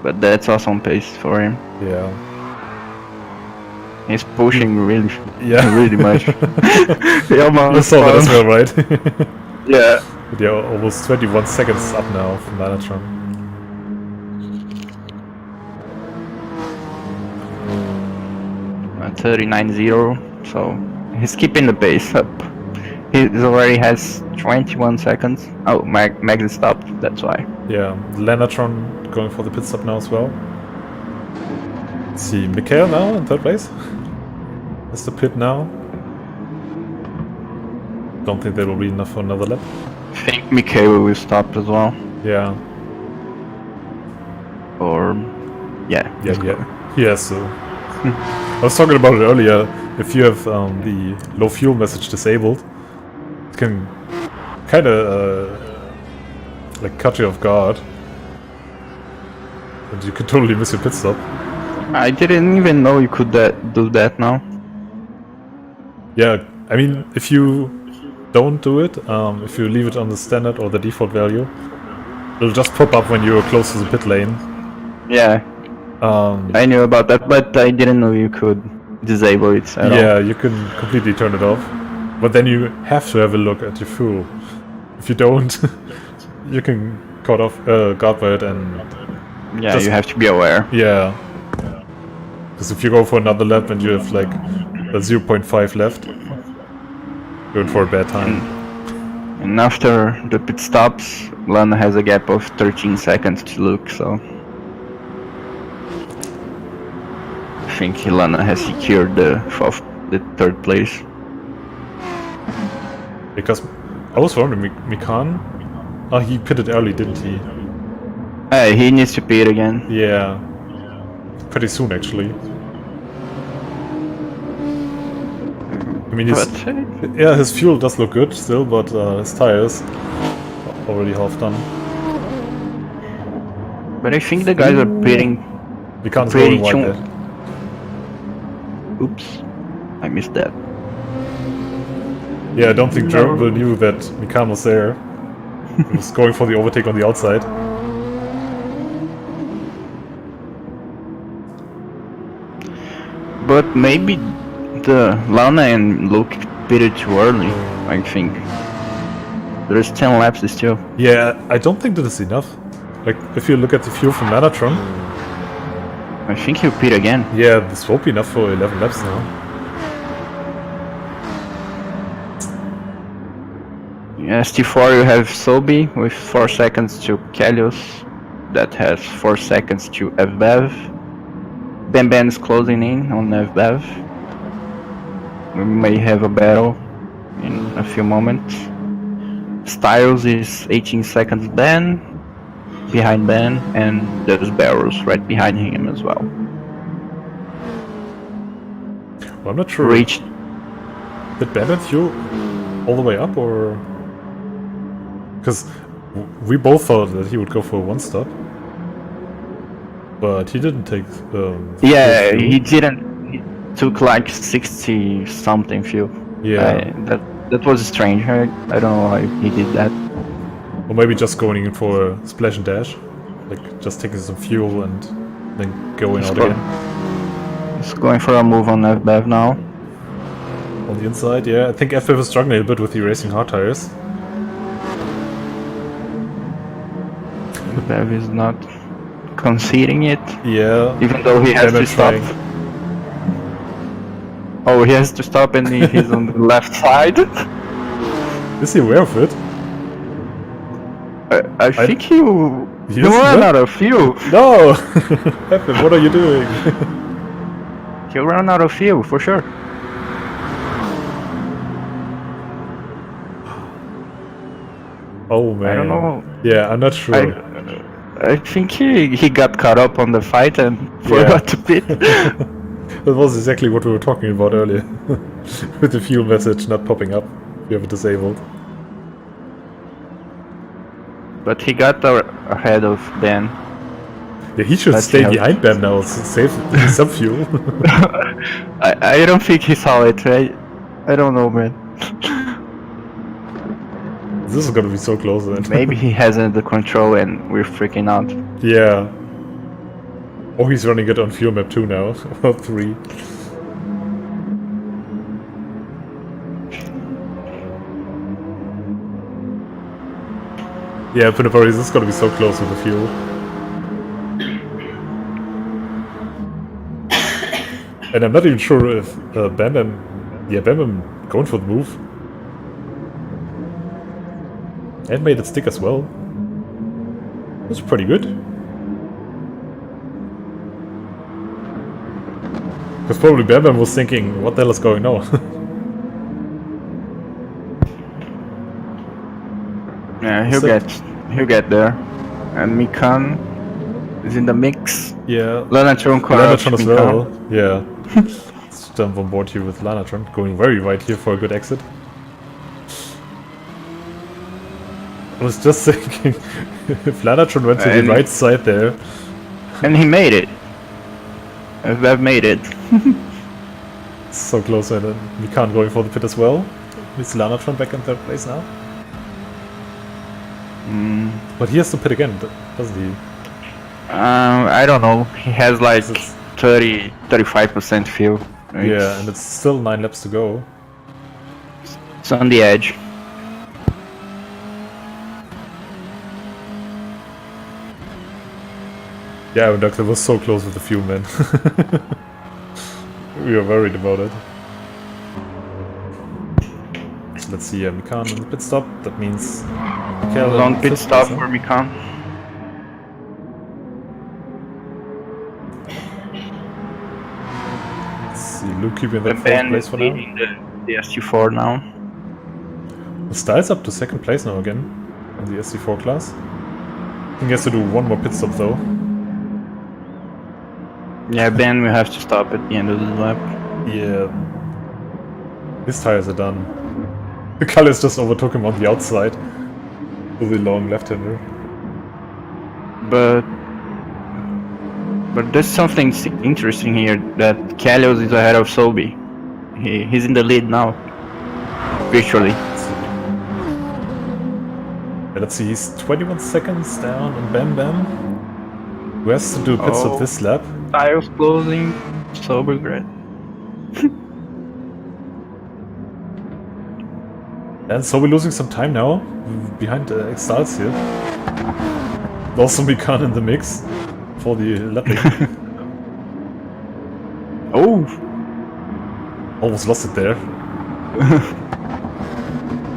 but that's also on pace for him. Yeah. He's pushing really, Yeah. really much. He almost You saw that as found- well, right? Yeah. But yeah, almost 21 seconds up now from Lanatron. 39.0, so he's keeping the pace up. He already has 21 seconds. Oh, Max is stopped, that's why. Yeah, Lanatron going for the pit stop now as well. Let's see, Mikhail now in third place. That's the pit now. Don't think that will be enough for another lap. I think Mikhail will stop as well. Yeah, Or, yeah. yeah. He has to. I was talking about it earlier. If you have the low fuel message disabled, it can kind of like cut you off guard, and you could totally miss your pit stop. I didn't even know you could do that now. Yeah, I mean, if you don't do it, if you leave it on the standard or the default value, it'll just pop up when you're close to the pit lane. Yeah, I knew about that, but I didn't know you could disable it at all. Yeah, you can completely turn it off, but then you have to have a look at your fuel. If you don't, you can cut off guard by it, and Yeah, just- you have to be aware. yeah. Because if you go for another lap and you have like a 0.5 left, you're in for a bad time. And after the pit stops, Lana has a gap of 13 seconds to look, so I think Lana has secured the third place. Because I was wondering, Mikan, oh, he pitted early, didn't he? Hey, he needs to pit again. Yeah, pretty soon actually. I mean, his fuel does look good still, but his tires already half done. But I think the guys are pitting. Mikan's Pretty rolling wide chunk. there. Oops, I missed that. Yeah, I don't think Gerbil knew that Mikan was there. He was going for the overtake on the outside. But maybe the Lana and Luke pitted too early, I think. There's 10 laps still. Yeah, I don't think that is enough. Like, if you look at the fuel from Lanatron, I think he'll pit again. yeah, this won't be enough for 11 laps now. Yeah, ST4 you have Sobi with 4 seconds to Kalios. That has 4 seconds to FBEV. Ben is closing in on FBEV. We may have a battle in a few moments. Styles is 18 seconds behind Ben, and there's Barrows right behind him as well. Well, I'm not sure. Reached. Did Bandit fuel all the way up, or...? Because we both thought that he would go for a one-stop. But he didn't take... Yeah, fuel. he didn't. He took like 60 something fuel. Yeah. That was strange. I don't know why he did that. Or maybe just going in for a splash and dash. Like, just taking some fuel and then going out again. He's going for a move on FBEV now. On the inside, yeah. I think FF is struggling a bit with the racing hard tires. FBEV is not conceding it, Yeah. even though he has They're to stop. trying. Oh, he has to stop and he's on the left side. Is he aware of it? I think he He ran isn't out of fuel. No! FF, what are you doing? He ran out of fuel for sure. Oh man. I don't know. Yeah, I'm not sure. I think he got caught up on the fight and forgot to pit. That was exactly what we were talking about earlier. With the fuel message not popping up. You have it disabled. But he got ahead of Ben. Yeah, he should Let's stay see how- behind them now, save some fuel. I don't think he saw it, right? I don't know, man. This is gonna be so close then. Maybe he has under control and we're freaking out. Yeah. Oh, he's running it on fuel map 2 now. Or 3. Yeah, Pinapari, this is gonna be so close with the fuel. And I'm not even sure if Bam Bam... Yeah, Bam Bam going for the move. And made it stick as well. That's pretty good. Because probably Bam Bam was thinking, what the hell is going on? Yeah, he'll get there. And Mikan is in the mix. Yeah. Lanatron Lanatron as well. Yeah. Let's jump on board here with Lanatron. Going very right here for a good exit. I was just thinking, if Lanatron went to the right side there... And he made it. I've made it. So close, and we can't go for the pit as well. Is Lanatron back in third place now? But he has to pit again, doesn't he? I don't know. He has like 35% fuel. Right? Yeah, and it's still 9 laps to go. It's on the edge. Yeah, Doctor was so close with the fuel, man. We are worried about it. So let's see, Mikan on the pit stop. That means Long pit stop for Mikan. Let's see, Luke keeping that Ben fourth place for now. leading the ST4 now. Styles up to second place now again in the ST4 class. I think he has to do one more pit stop though. Yeah, Ben will have to stop at the end of the lap. Yeah. His tires are done. The Cullis just overtook him on the outside. With the long left-hander. But there's something interesting here, that Kalios is ahead of Sobi. He's in the lead now. Virtually. Let's see, he's 21 seconds down on Bam Bam. Who has to do a pit stop this lap? Tires closing, Sobi great. And so we're losing some time now, behind Exals here. Also Mikan in the mix for the lapping. Oh! Almost lost it there.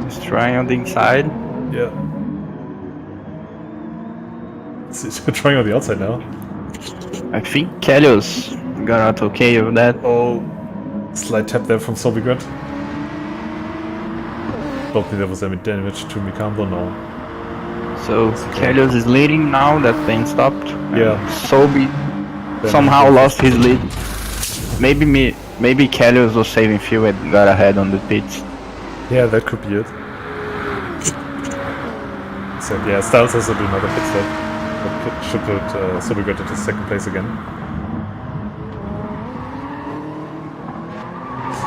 He's trying on the inside. Yeah. He's trying on the outside now. I think Kalios got out okay with that. Oh, slight tap there from Sobigret. Don't think there was any damage to Mikan though, no. So Kalios is leading now, that thing stopped. Yeah. Sobi somehow lost his lead. Maybe Kalios was saving fuel and got ahead on the pits. Yeah, that could be it. So yeah, Styles has to do another pit stop. But should put Sobigret into second place again.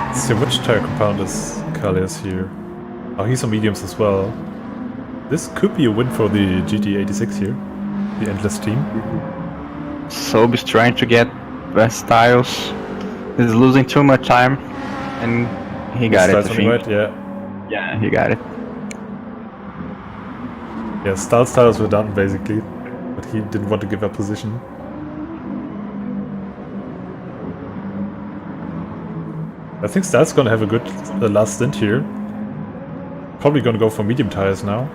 Let's see, which tire compound is Kalias here? Oh, he's on mediums as well. This could be a win for the GT86 here, the Endless team. Sobi's trying to get best styles. He's losing too much time, and he got it. I think. Right? Yeah. Yeah, he got it. Yeah, Styles tires were done basically, but he didn't want to give up position. I think Styles gonna have a good last stint here. Probably gonna go for medium tires now.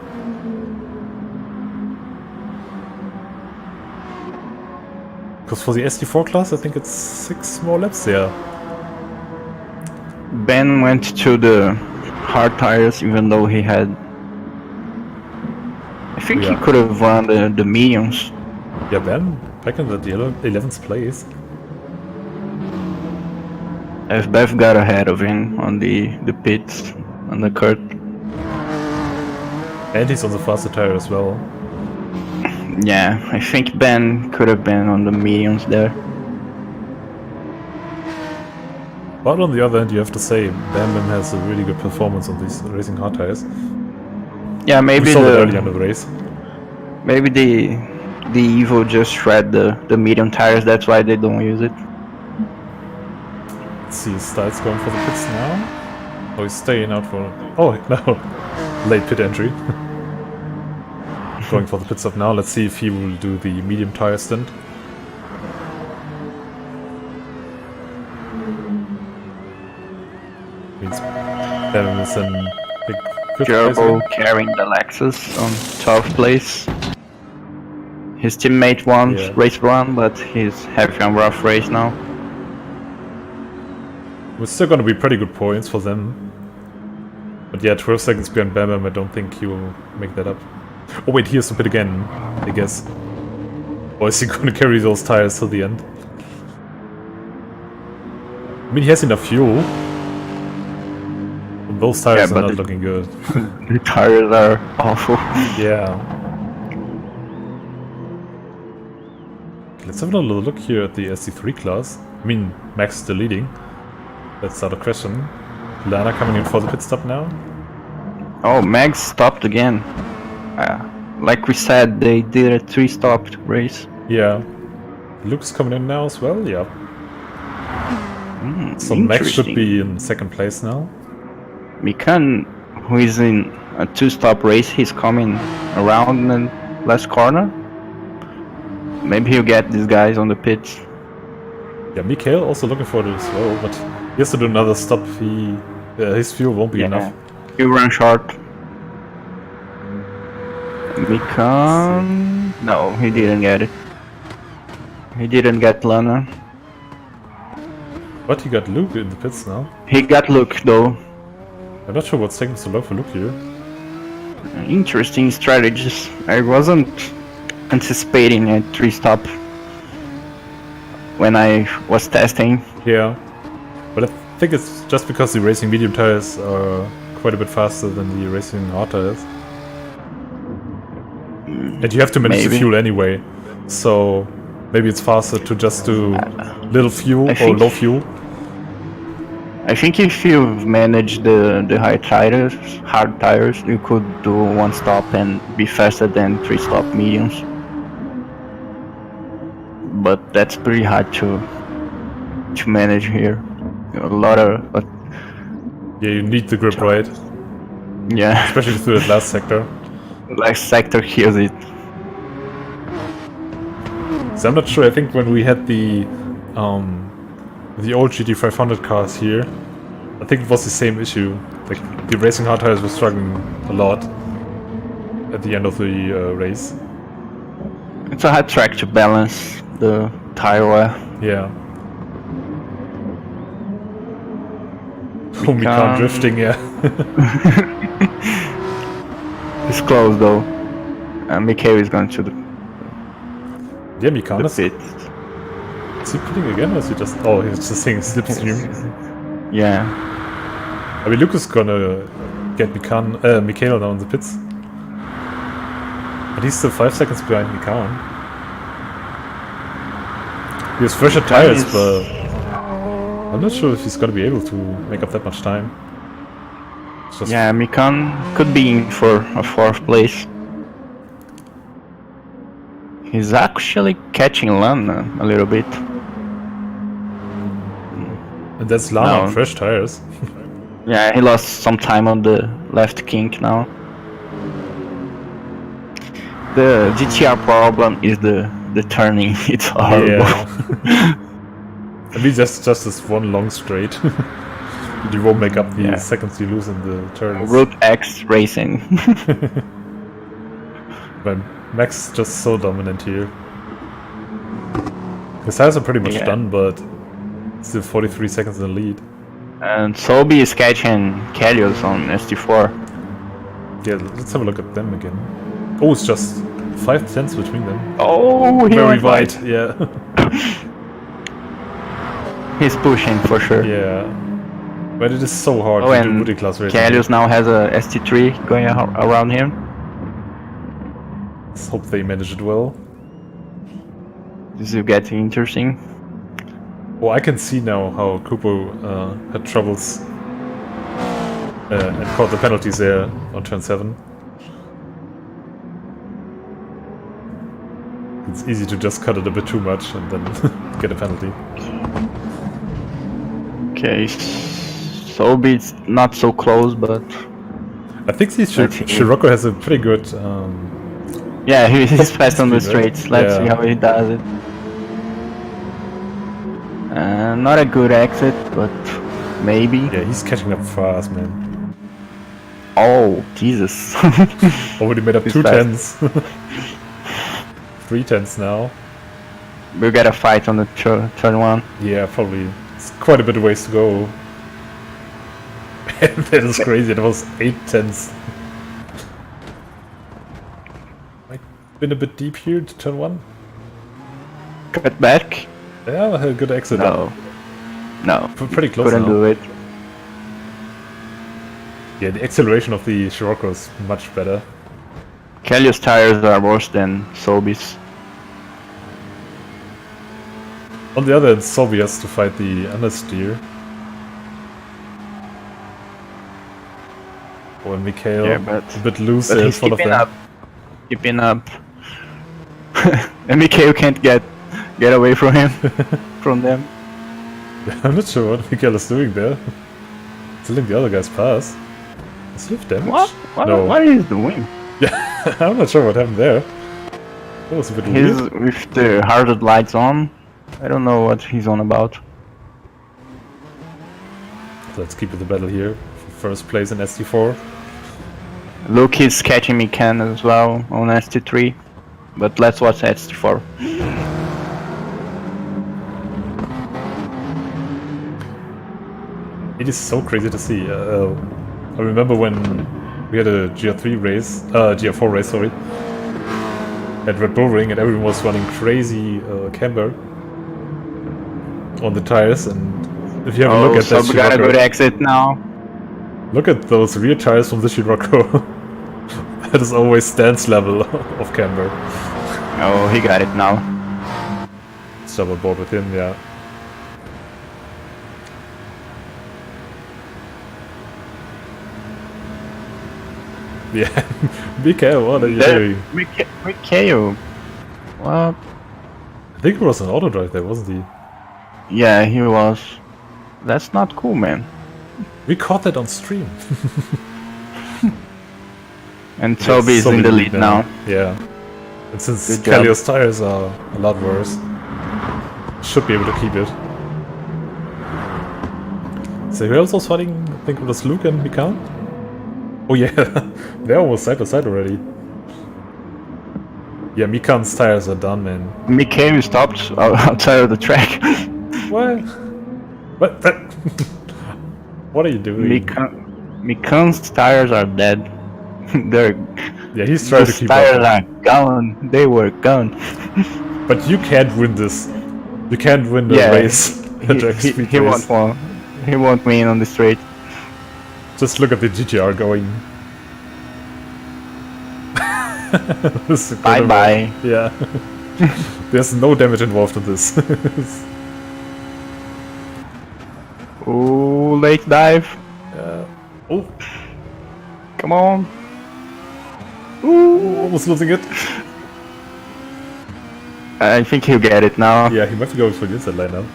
Because for the SD4 class, I think it's 6 more laps there. Ben went to the hard tires, even though he had... I think he could have run the mediums. Yeah, Ben, back in the 11th place. FBF got ahead of him on the pits, on the kart. And he's on the faster tire as well. Yeah, I think Ben could have been on the mediums there. But on the other hand, you have to say, Bam Bam has a really good performance on these racing hard tires. Yeah, We maybe saw that early in the race. maybe the Evo just shred the medium tires. That's why they don't use it. Let's see, Styles going for the pits now. Oh, he's staying out for... Oh, no. Late pit entry. Going for the pit stop now. Let's see if he will do the medium tire stint. Means Bam is in big fifth place Gerbo here. carrying the Lexus on 12th place. His teammate won Yeah. race 1, but he's having a rough race now. It's still gonna be pretty good points for them. But yeah, 12 seconds behind Bam Bam, I don't think he will make that up. Oh wait, here's the pit again, I guess. Or is he gonna carry those tires till the end? I mean, he has enough fuel. But those tires are not looking good. The tires are awful. Yeah. Let's have another look here at the SC3 class. I mean, Max is still leading. That's not a question. Lana coming in for the pit stop now. Oh, Max stopped again. Like we said, they did a 3-stop race. Yeah. Luke's coming in now as well, yeah. So Max should be in second place now. Mikan, who is in a 2-stop race, he's coming around the last corner. Maybe he'll get these guys on the pits. Yeah, Mikhail also looking for it as well, but he has to do another stop. His fuel won't be enough. He'll run short. Mikan... No, he didn't get it. He didn't get Lana. But he got Luke in the pits now. He got Luke though. I'm not sure what's taking so long for Luke here. Interesting strategies. I wasn't anticipating a 3-stop when I was testing. Yeah. But I think it's just because the racing medium tires are quite a bit faster than the racing hard tires. And you have to manage the fuel anyway. So maybe it's faster to just do little fuel or low fuel. I think if you manage the hard tires, you could do 1 stop and be faster than 3-stop mediums. But that's pretty hard to manage here. A lot of yeah, you need the grip right. Yeah, especially through that last sector. Last sector kills it. So I'm not sure. I think when we had the old GT500 cars here, I think it was the same issue. Like the racing hard tires were struggling a lot at the end of the race. It's a hard track to balance the tire wear. Yeah. Mikan drifting, yeah. It's close though. Mikhail is going to the Mikan is pit. Is he pitting again, or is he just... Oh, he's just saying slipstream. Yeah. I mean, Luke is gonna get Mikhail now in the pits. But he's still 5 seconds behind Mikan. He has fresher tires, but I'm not sure if he's gonna be able to make up that much time. Yeah, Mikan could be in for a 4th place. He's actually catching Lana a little bit. And that's Lana on fresh tires. Yeah, he lost some time on the left kink now. The GTR problem is the turning. It's horrible. Yeah. I mean, that's just this one long straight. You won't make up the seconds you lose in the turns. Route X racing. But Max is just so dominant here. His tires are pretty much done, but still 43 seconds in the lead. And Sobi is catching Kalios on ST4. Yeah, let's have a look at them again. Oh, it's just 5 tenths between them. Oh, very wide, yeah. He's pushing for sure. Yeah. But it is so hard to do multi-class racing. Kalios now has a ST3 going around him. Let's hope they manage it well. This is getting interesting. Oh, I can see now how Kupo had troubles and caught the penalties there on turn 7. It's easy to just cut it a bit too much and then get a penalty. Okay, Sobi's not so close, but I think Scirocco has a pretty good... yeah, he's fast on the speed, right? straights. Let's see how he does it. Not a good exit, but maybe. Yeah, he's catching up fast, man. Oh, Jesus. Already made up He's 2 fast. 10s. 3 10s now. We'll get a fight on the turn 1. Yeah, probably. It's quite a bit of ways to go. That is crazy, it was 8 10s. Might have been a bit deep here to turn 1. Cut back? Yeah, I had a good exit. No. No. Pretty close Couldn't now. do it. Yeah, the acceleration of the Scirocco is much better. Kelly's tires are worse than Sobi's. On the other hand, Sobi has to fight the understeer. Oh, and Mikhail Yeah, but a bit loose But there in he's front of keeping them. up. Keeping up. And Mikhail can't get away from him. From them. I'm not sure what Mikhail is doing there. He's letting the other guys pass. Does he have damage? What? No. What is he doing? Yeah, I'm not sure what happened there. That was a bit He's weird. with the hearted lights on. I don't know what he's on about. Let's keep the battle here. First place in ST4. Luke is catching me can as well on ST3. But let's watch ST4. It is so crazy to see. I remember when we had a GR3 race, GR4 race, sorry, at Red Bull Ring, and everyone was running crazy camber on the tires. And if you have a look at that so we got a good Scirocco, exit now. look at those rear tires from the Scirocco. That is always stance level of camber. Oh, he got it now. Let's jump on board with him, yeah. Yeah, BK, what are you doing? Mikhail. What? I think it was an auto drive there, wasn't he? Yeah, he was. That's not cool, man. We caught that on stream. And Toby is in the lead now. Yeah. And since Good job. Kallio's tires are a lot worse, should be able to keep it. So who else was fighting? I think it was Luke and Mikan? Oh yeah, they're almost side by side already. Yeah, Mikan's tires are done, man. Mikhail stopped outside of the track. What? What? What are you doing? Mikan's tires are dead. They're Yeah, he's trying to Those keep tires up. are gone. They were gone. But you can't win this. You can't win the Yeah, race. The drag speed he race. won't. He won't win on the straight. Just look at the GTR going. This is Bye incredible. bye. Yeah. There's no damage involved in this. Ooh, late dive. Oh, Come on. almost losing it. I think he'll get it now. Yeah, he might be going for the inside line now.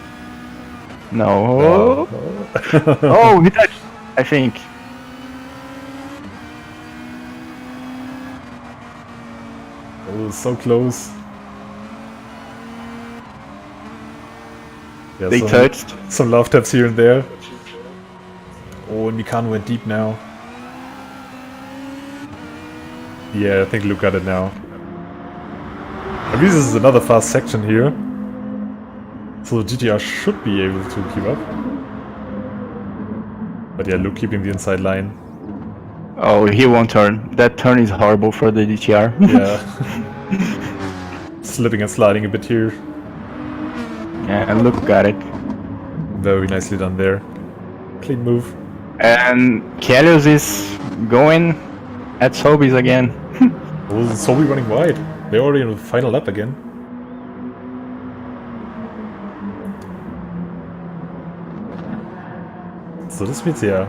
No. Oh. Oh, he touched. I think. Oh, so close. Yeah, They touched. some love taps here and there. Oh, and Mikan went deep now. Yeah, I think Luke got it now. At least this is another fast section here. So the GTR should be able to keep up. But yeah, Luke keeping the inside line. Oh, he won't turn. That turn is horrible for the DTR. Yeah. Slipping and sliding a bit here. Yeah, and Luke got it. Very nicely done there. Clean move. And Kalios is going at Sobi's again. Oh, Sobi running wide. They're already in the final lap again. So this means, yeah.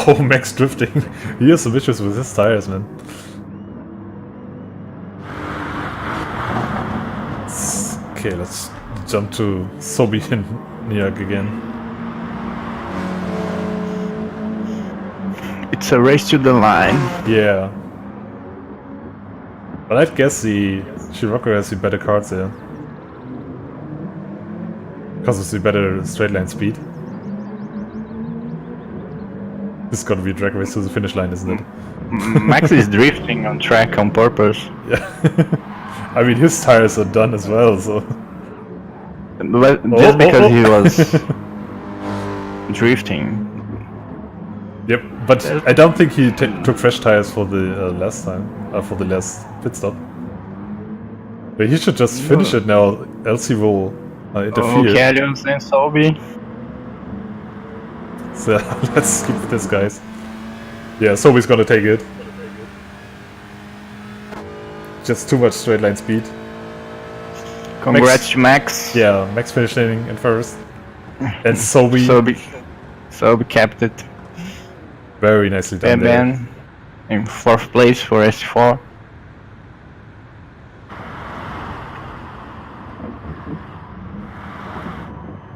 Oh, Max drifting. He has some issues with his tires, man. Okay, let's jump to Sobi and Niak again. It's a race to the line. Yeah. But I'd guess the Scirocco has the better cards there. Because of the better straight line speed. This is gonna be a drag race to the finish line, isn't it? Max is drifting on track on purpose. Yeah. I mean, his tires are done as well, so... But just because he was drifting. Yep, but I don't think he took fresh tires for the last time, for the last pit stop. But he should just finish it now, else he will interfere. Okay, and Sobi. So let's skip this, guys. Yeah, Sobi's gonna take it. Just too much straight line speed. Congrats to Max. Yeah, Max finishing in first. And Sobi kept it. Very nicely done Ben in 4th place for S4.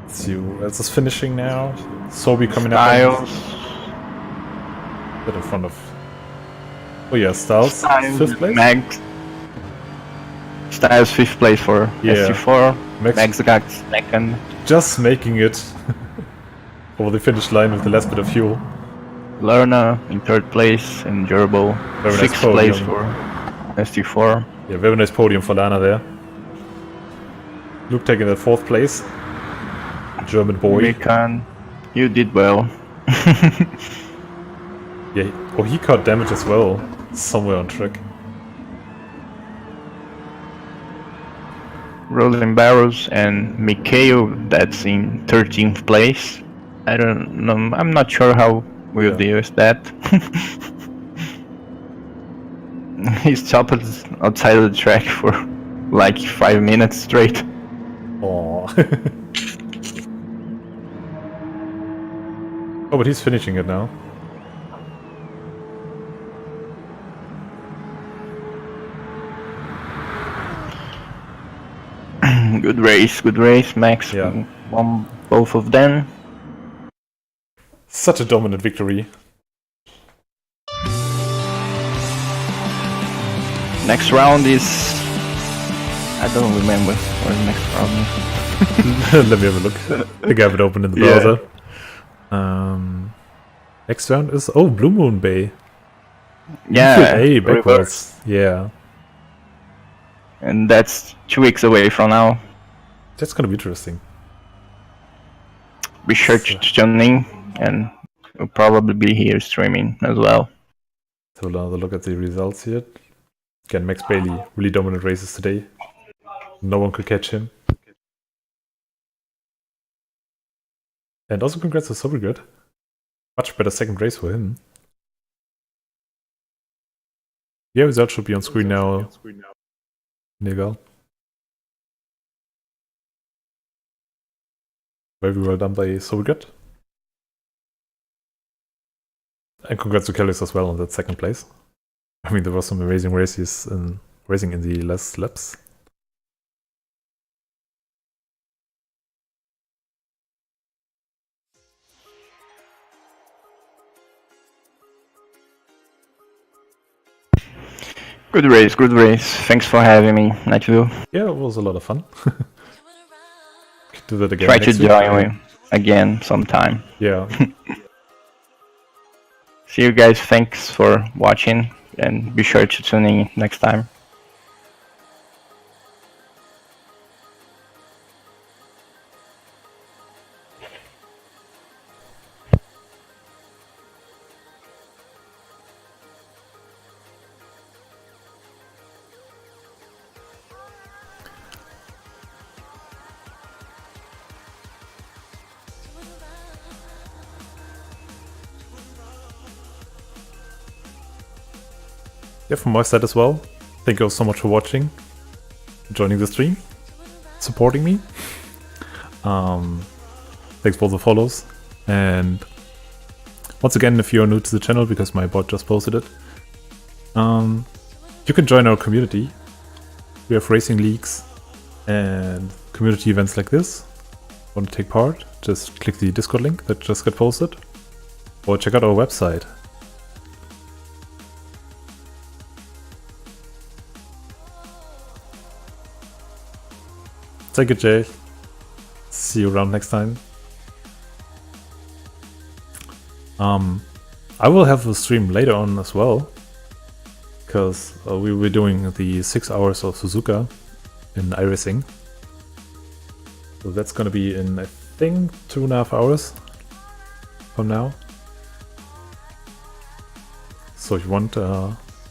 See who else is finishing now. Sobi coming Styles. up. Bit in front of... Oh yeah, Styles 5th place? Max. Styles 5th place for S4. Max got 2nd. Just making it over the finish line with the last bit of fuel. Lerna in 3rd place and Gerbil 6th place for ST4. Yeah, very nice podium for Lana there. Luke taking that 4th place. German boy. Mikan, you did well. Yeah, oh, he caught damage as well, somewhere on track. Rosen Barrows and Mikhail, that's in 13th place. I don't know, I'm not sure how we'll deal with that. He stopped outside of the track for like 5 minutes straight. Aww. Oh, but he's finishing it now. Good race, Max. Yeah. Won both of them. Such a dominant victory. Next round is... I don't remember what the next round is. Let me have a look. I think I have it open in the browser. Next round is... Oh, Blue Moon Bay. Yeah, A backwards. Yeah. And that's 2 weeks away from now. That's gonna be interesting. Be sure to tune in, and we'll probably be here streaming as well. Let's have another look at the results here. Again, Max Bailey, really dominant races today. No one could catch him. And also congrats to Sobregard. Much better second race for him. Yeah, results should be on screen now. Nigel. Very well done by Sobregard. And congrats to Kellis as well on that second place. I mean, there were some amazing races in racing in the last laps. Good race, good race. Thanks for having me, Nigel. Yeah, it was a lot of fun. Could do that again. Try to join me again sometime. Yeah. See you guys, thanks for watching, and be sure to tune in next time. Yeah, from my side as well. Thank you all so much for watching, joining the stream, supporting me. Thanks for all the follows, and Once again, if you're new to the channel, because my bot just posted it, you can join our community. We have racing leagues and community events like this. Want to take part? Just click the Discord link that just got posted, or check out our website. Take it, Jay. See you around next time. I will have a stream later on as well, because we were doing the 6 hours of Suzuka in iRacing. So that's gonna be in, I think, 2.5 hours from now. So if you want,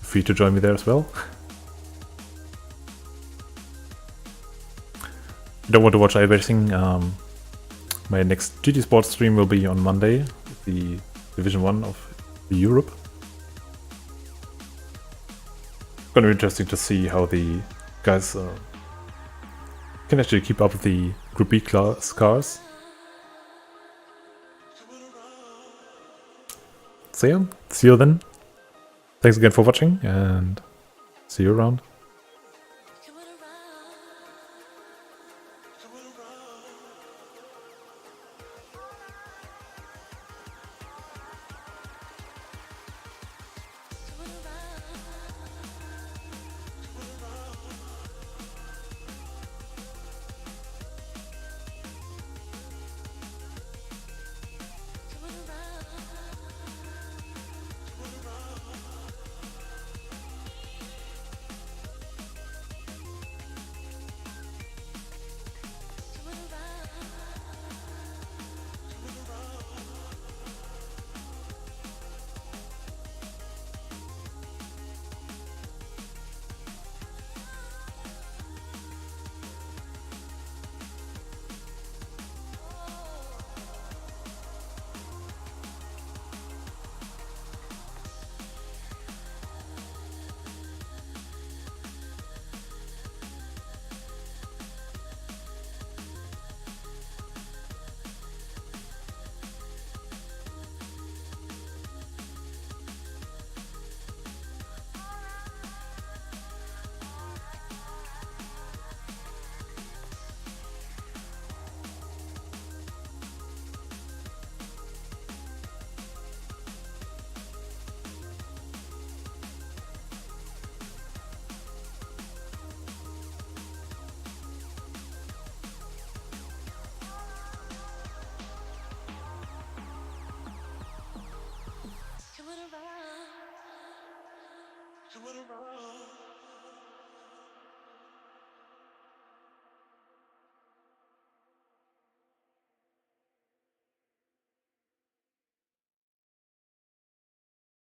free to join me there as well. If you don't want to watch iRacing, my next GT Sports stream will be on Monday, the Division 1 of Europe. It's gonna be interesting to see how the guys can actually keep up with the Group B class cars. So yeah, see you then. Thanks again for watching, and see you around. Coming around.